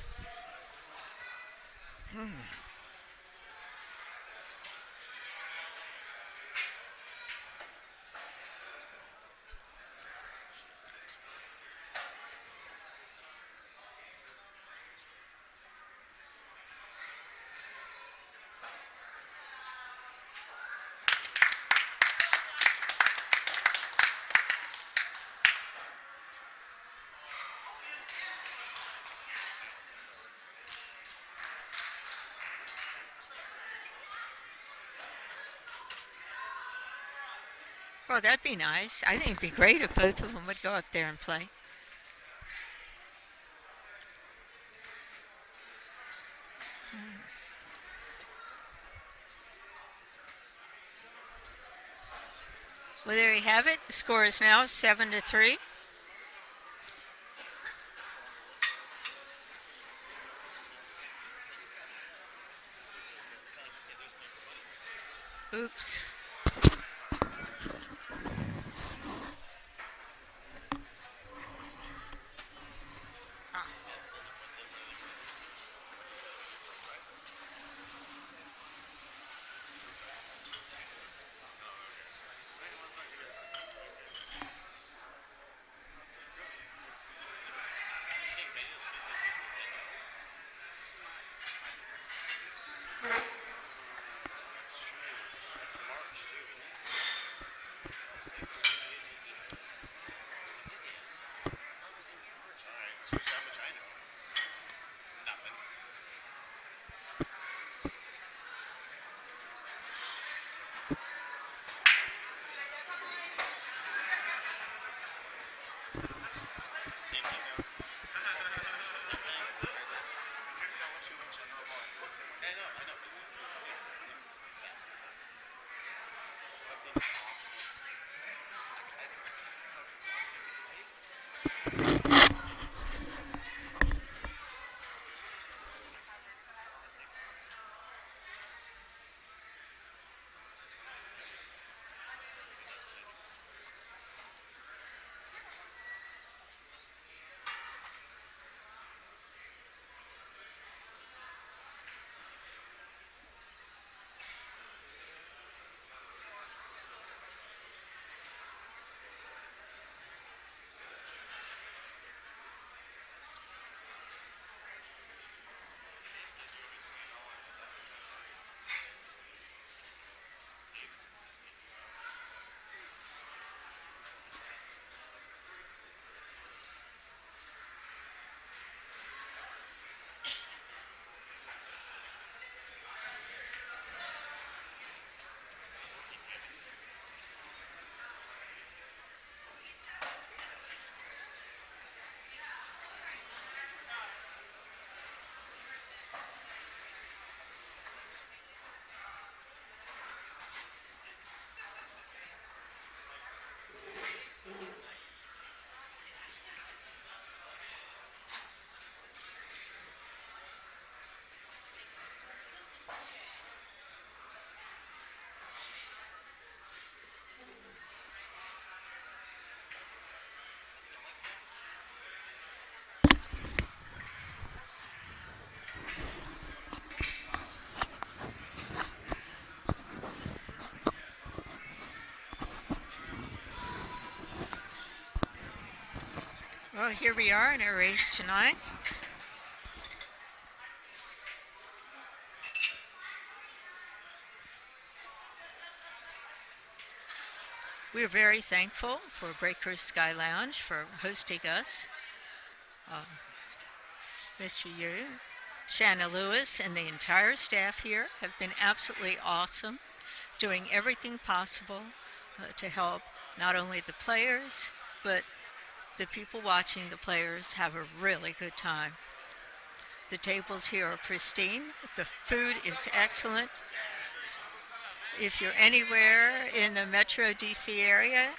Well, that'd be nice. I think it'd be great if both of them would go up there and play. Well, there you have it. The score is now 7-3. Oops. That's true. That's a mark. Well, here we are in our race tonight. We're very thankful for Breakers SkyLounge for hosting us. Mr. Yu, Shanna Lewis, and the entire staff here have been absolutely awesome, doing everything possible to help not only the players, but the people watching the players have a really good time. The tables here are pristine. The food is excellent. If you're anywhere in the Metro DC area,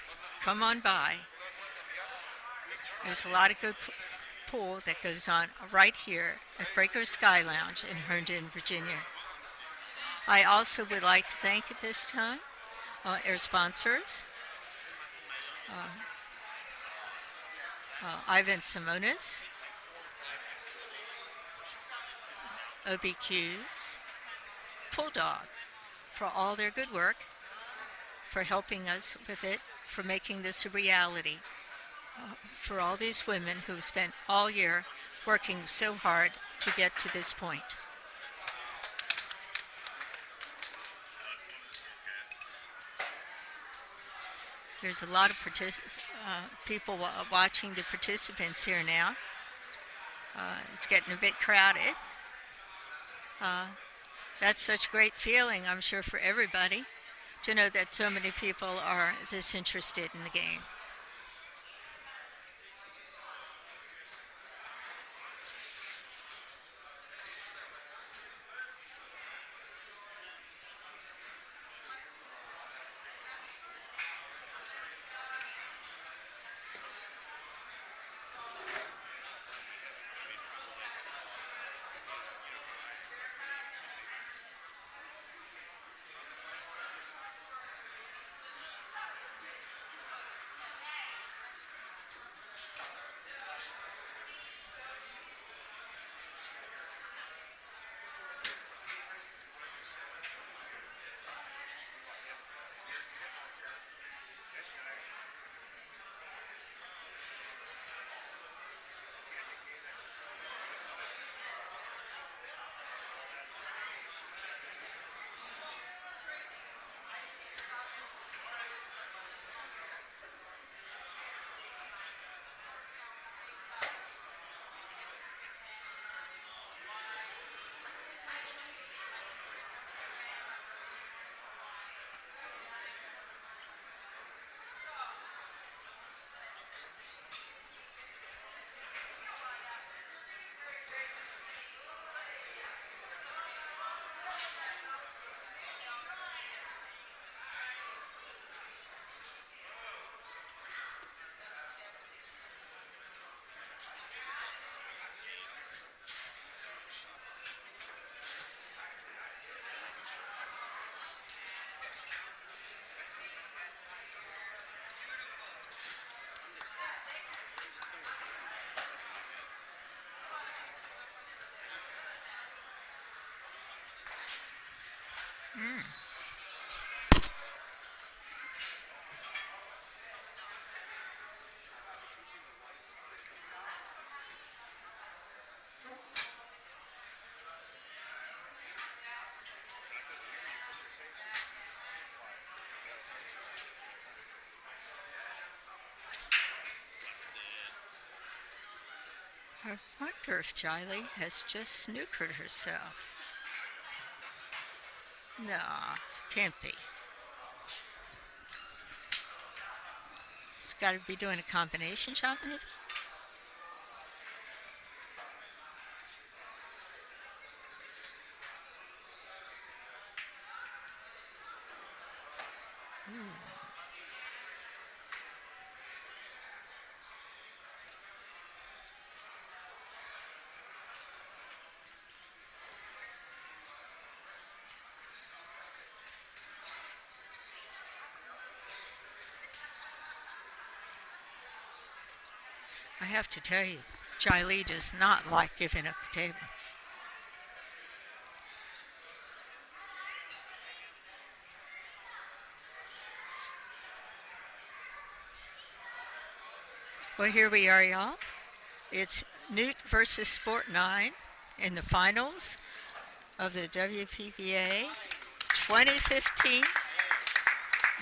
come on by. There's a lot of good pool that goes on right here at Breakers SkyLounge in Herndon, Virginia. I also would like to thank at this time our sponsors, Ivan Simonis, OBQs, Bulldog, for all their good work, for helping us with it, for making this a reality, for all these women who've spent all year working so hard to get to this point. There's a lot of people watching the participants here now. It's getting a bit crowded. That's such a great feeling, I'm sure, for everybody to know that so many people are this interested in the game. I wonder if Jia Li has just snookered herself. No, can't be. She's got to be doing a combination shot, maybe? I have to tell you, Jia Li does not like giving up the table. Well, here we are, y'all. It's Newt versus Sport 9 in the finals of the WPBA 2015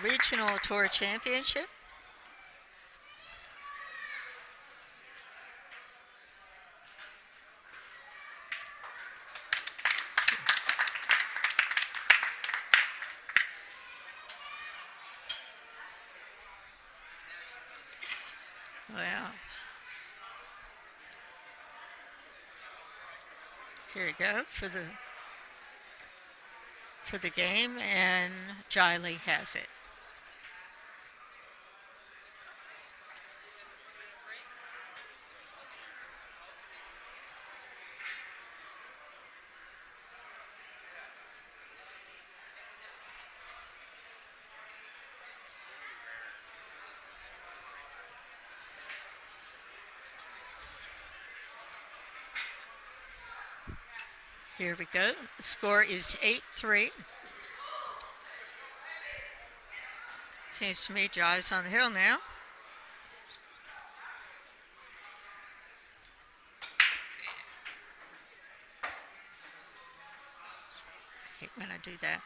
Regional Tour Championship. Well, here we go for the game, and Jia Li has it. Here we go. The score is 8-3. Seems to me Jia's on the hill now. I hate when I do that.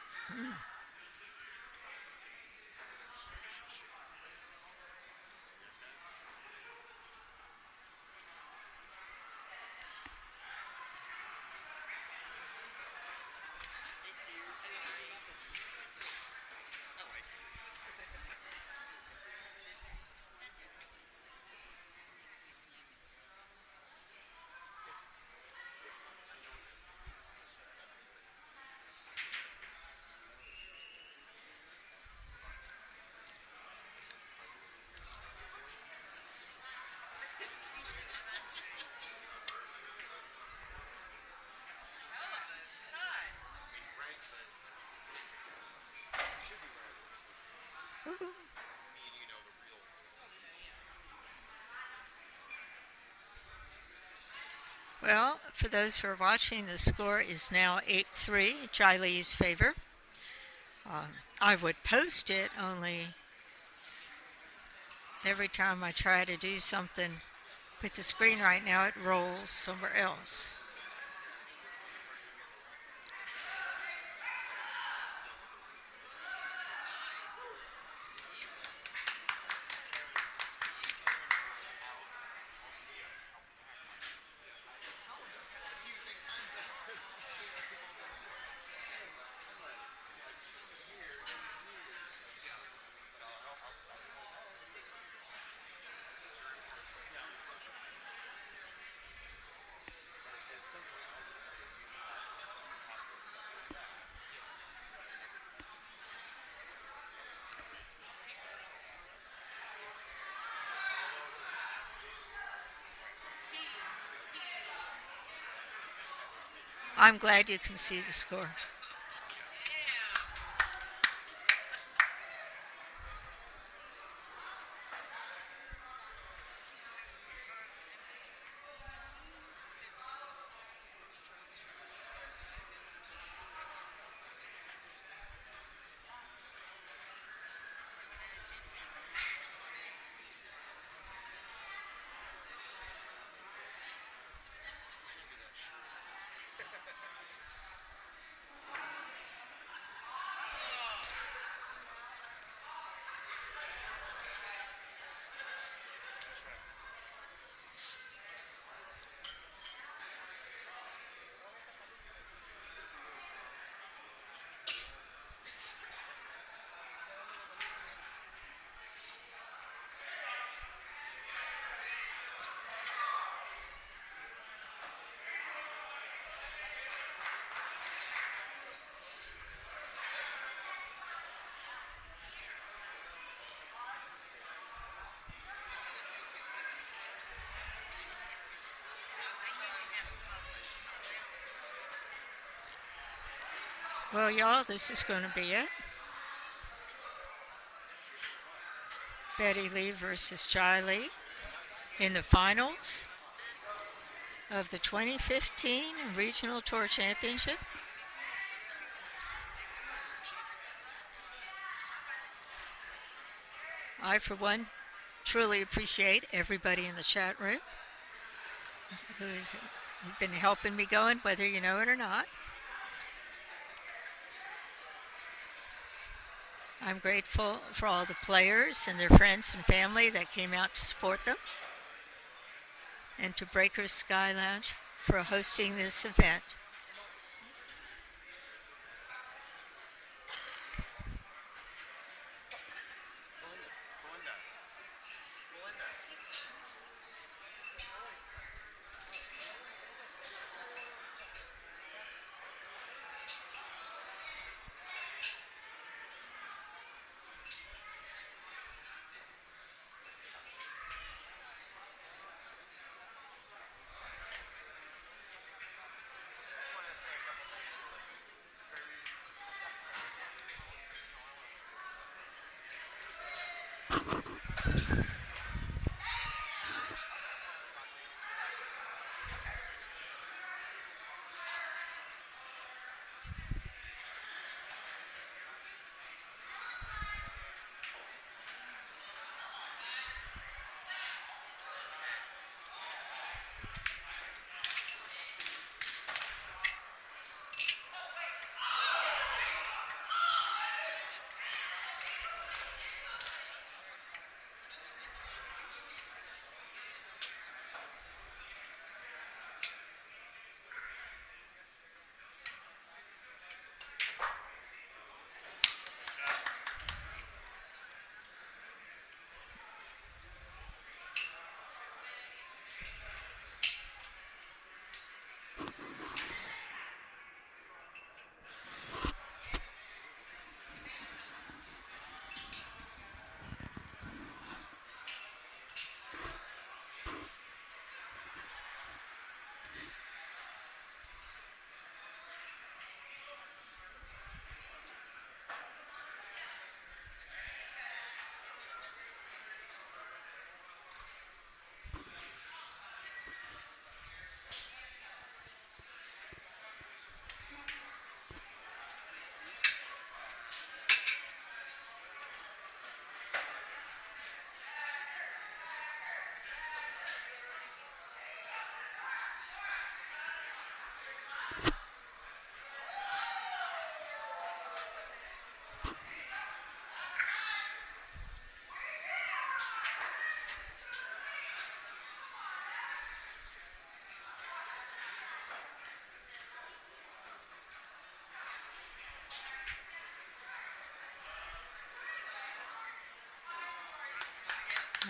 Well, for those who are watching, the score is now 8-3, Jia Li's favor. I would post it, only every time I try to do something with the screen right now, it rolls somewhere else. I'm glad you can see the score. Well, y'all, this is going to be it. Betty Lea versus Jia Li in the finals of the 2015 Regional Tour Championship. I, for one, truly appreciate everybody in the chat room who's been helping me going, whether you know it or not. I'm grateful for all the players and their friends and family that came out to support them, and to Breakers Sky Lounge for hosting this event. Belinda. Belinda.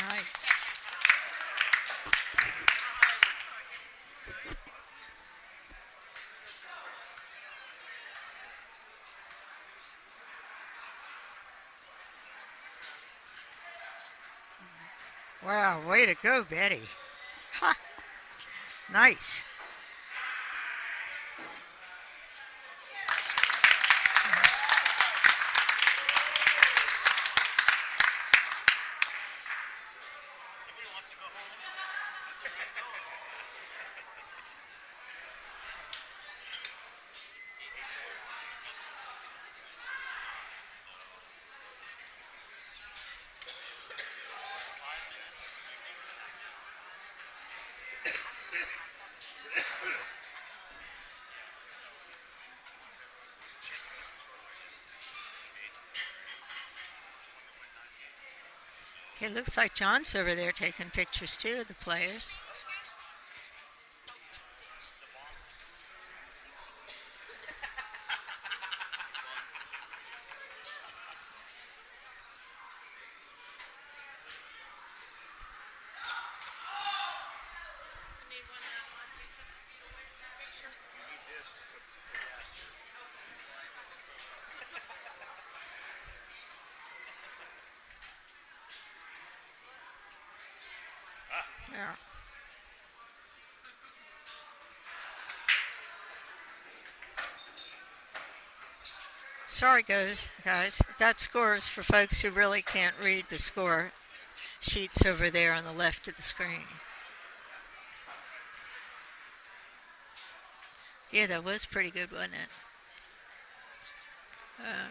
Nice. Wow, way to go, Betty. Ha, nice. Anybody wants to go home? It looks like John's over there taking pictures too of the players. Yeah. Sorry, guys. That score is for folks who really can't read the score sheets over there on the left of the screen. Yeah, that was pretty good, wasn't it? Uh,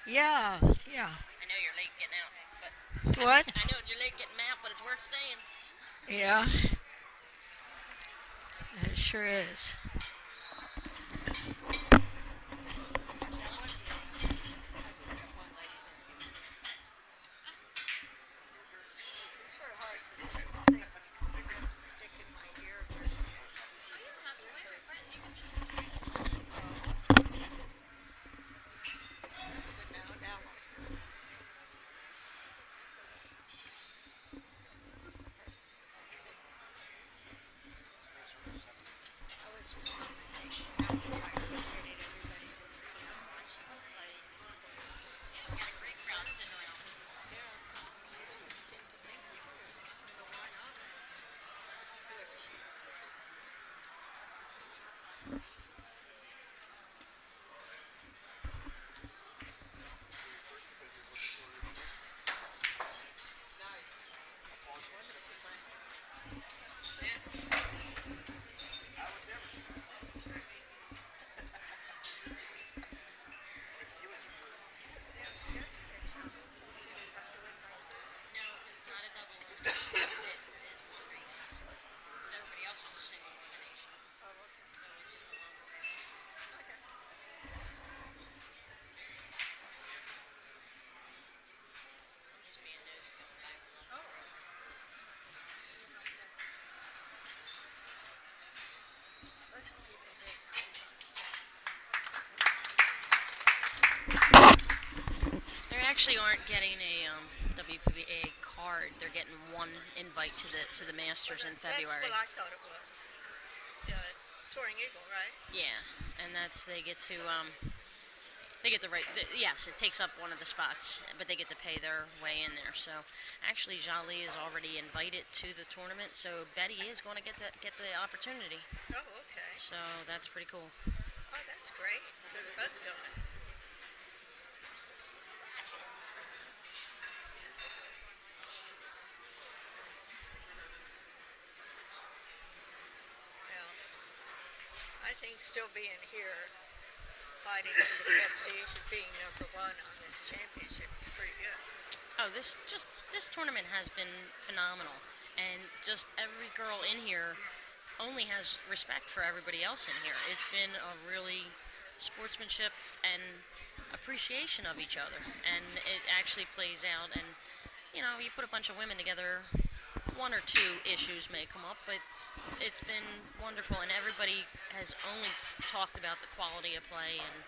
Yeah, yeah. I know you're late getting out, but What? I know you're late getting out, but it's worth staying. Yeah, it sure is. It's sort of hard because this thing I have to stick in my ear. Oh, you don't have to wear it, Brent. You can just. That's good now. Now, see, I was just commenting how much I appreciated everybody who's watching the play and supporting. Yeah, we got a great crowd sitting around. Yeah, she didn't seem to think we did. I don't know why not. Whoever she Nice. Wonderful playing. Yeah. Yes, now she does catch on. She didn't have to win by two. No, because it's not a double elimination. It is one race. Because everybody else was a single elimination. Oh, okay. So it's just a longer race. Okay. I'm just being nosy going back. Oh. Most of the people here now is on the They actually aren't getting a WPBA card. They're getting one invite to the Masters in February. That's what I thought it was. Yeah, Soaring Eagle, right? Yeah, and that's they get to they get the right. Yes, it takes up one of the spots, but they get to pay their way in there. So actually, Jia Li is already invited to the tournament. So Betty is going to get the opportunity. Oh, okay. So that's pretty cool. Oh, that's great. So they're both going. Well, I think still being here, fighting for the prestige of being number one on this championship is pretty good. Oh, this tournament has been phenomenal, and just every girl in here only has respect for everybody else in here. It's been a really sportsmanship and appreciation of each other, and it actually plays out. And you put a bunch of women together, one or two issues may come up, but it's been wonderful, and everybody has only talked about the quality of play, and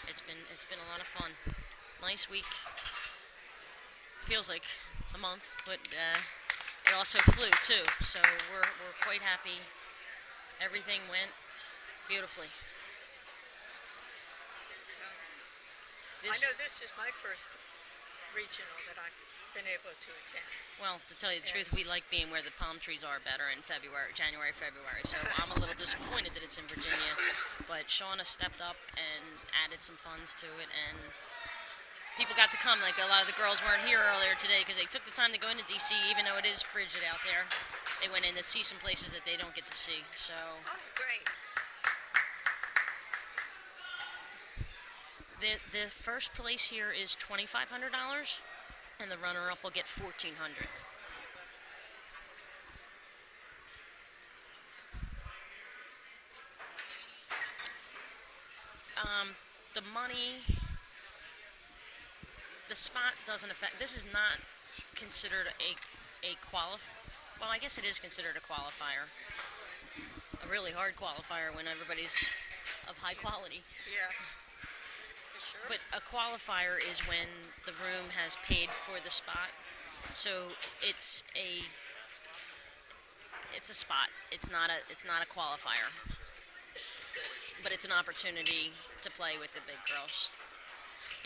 it's been a lot of fun. Nice week. Feels like a month, but it also flew too. So we're quite happy. Everything went beautifully. I know this is my first regional that I've been able to attend. Well, to tell you the Yeah. truth, we like being where the palm trees are better in January, February. So I'm a little disappointed that it's in Virginia, but Shauna stepped up and added some funds to it, and people got to come. Like a lot of the girls weren't here earlier today because they took the time to go into DC, even though it is frigid out there. They went in to see some places that they don't get to see. So Oh, great. the first place here is $2,500, and the runner-up will get $1,400. The money, the spot doesn't affect. This is not considered a well, I guess it is considered a qualifier. A really hard qualifier when everybody's of high quality. Yeah. For sure. But a qualifier is when the room has paid for the spot. So it's a spot. It's not a qualifier. But it's an opportunity to play with the big girls.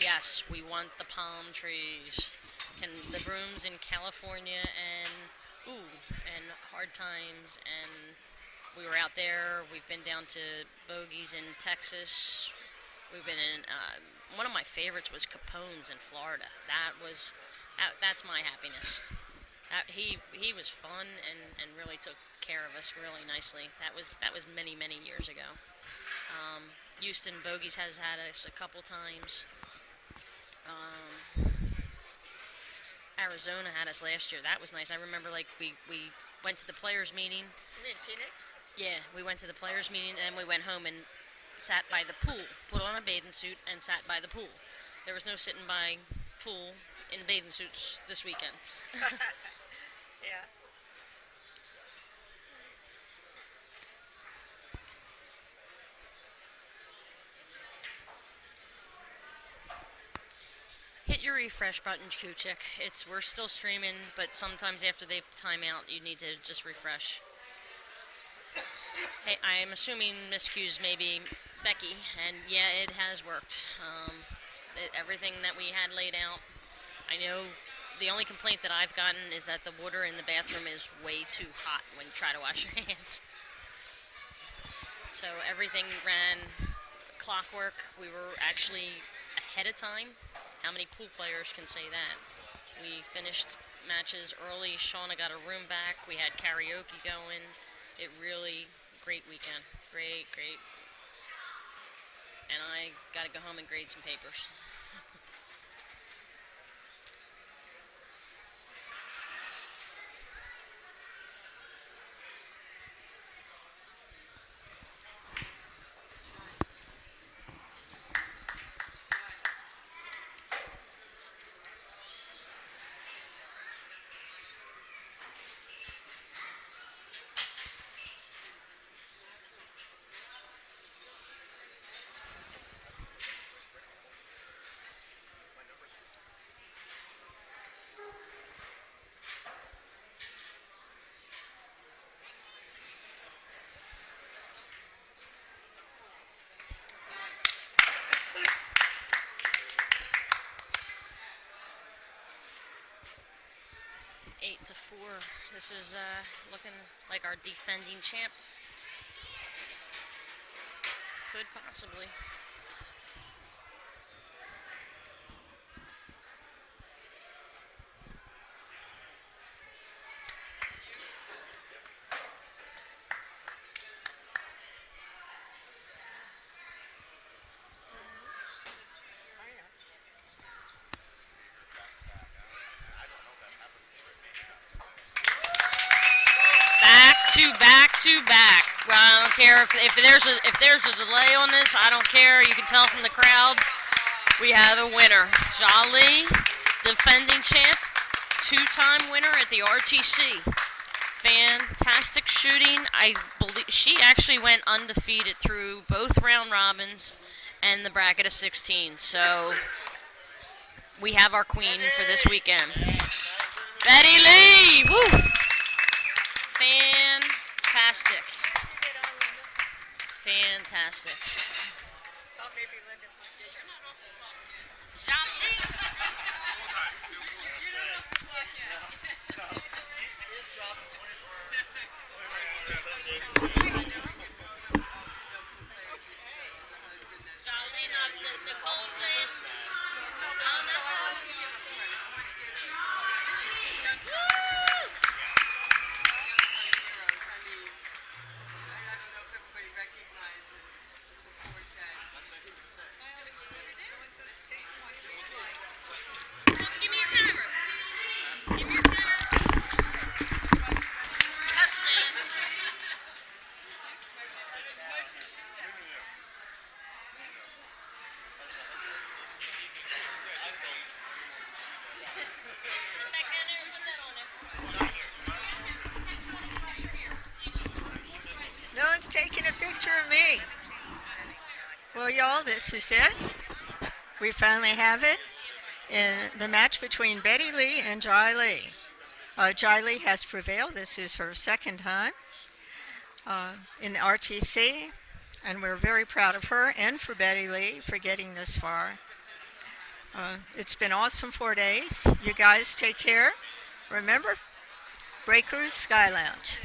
Yes, we want the palm trees. Can the rooms in California and Hard Times, and we were out there. We've been down to Bogies in Texas. We've been in one of my favorites was Capone's in Florida. That's my happiness. He was fun and really took care of us really nicely. That was many years ago. Houston Bogies has had us a couple times. Um, Arizona had us last year. That was nice. I remember like we went to the players meeting. You mean Phoenix? Yeah, we went to the players meeting and we went home and sat by the pool, put on a bathing suit and sat by the pool. There was no sitting by pool in bathing suits this weekend. Yeah. Hit your refresh button, Kuchik. We're still streaming, but sometimes after they time out, you need to just refresh. Hey, I am assuming miscues maybe Becky, and yeah, it has worked. Everything that we had laid out. I know the only complaint that I've gotten is that the water in the bathroom is way too hot when you try to wash your hands. So everything ran clockwork. We were actually ahead of time. How many pool players can say that? We finished matches early. Shauna got a room back. We had karaoke going. It really, great weekend. Great. And I got to go home and grade some papers. Eight to 4. This is looking like our defending champ. Could possibly. Back. Well, I don't care if there's a delay on this. I don't care. You can tell from the crowd. We have a winner. Jia Li, defending champ, 2-time winner at the RTC. Fantastic shooting. I believe she actually went undefeated through both round robins and the bracket of 16. So we have our queen for this weekend. Betty Lea. Woo! Fantastic. Jia Li. His job is 24 Jia Li, Nicole says. Give me your camera. Yes, man. Sit back down there and put that on there. No one's taking a picture of me. Well, y'all, this is it. We finally have it in the match between Betty Lea and Jia Li. Jia Li has prevailed. This is her second time in the RTC, and we're very proud of her and for Betty Lea for getting this far. It's been awesome 4 days. You guys take care. Remember, Breakers SkyLounge.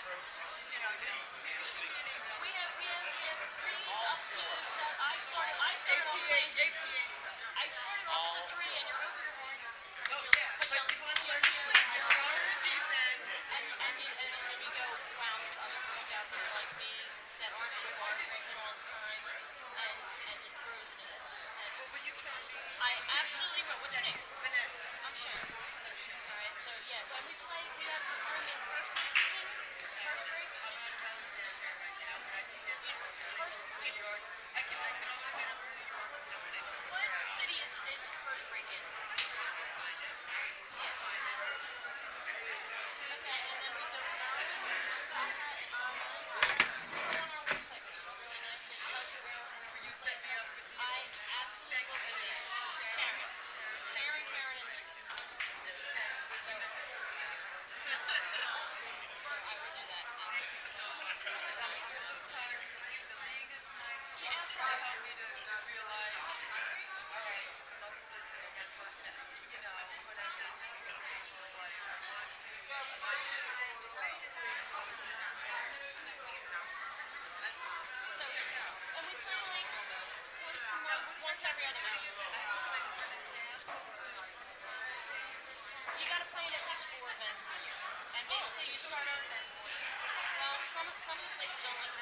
threes up to I started off as a three, and you're over your one. And you go, wow, there's other girls out there like me that aren't in the bar drinking all the time, and it grows to this. I absolutely will. What's your name? Vanessa. I'm Sharon. All right, so yeah, when we play, we have the room in first break. I'm out of bounds right now, but I can get to New York. I can also get over to New York. What city is first break in? Yeah. Okay, and then we go down on top of that, and go on our website, which is really nice. It tells you where you set me up with people. I absolutely will do that. Sharon, and Linda. So I will do that. She helped me to realize, all right, muscle is a network, you know, when I did things like 1, 2, 3, 4. So, and we play like once every other month. You got to play in at least 4 events a year, and basically you start on. Well, some of the places only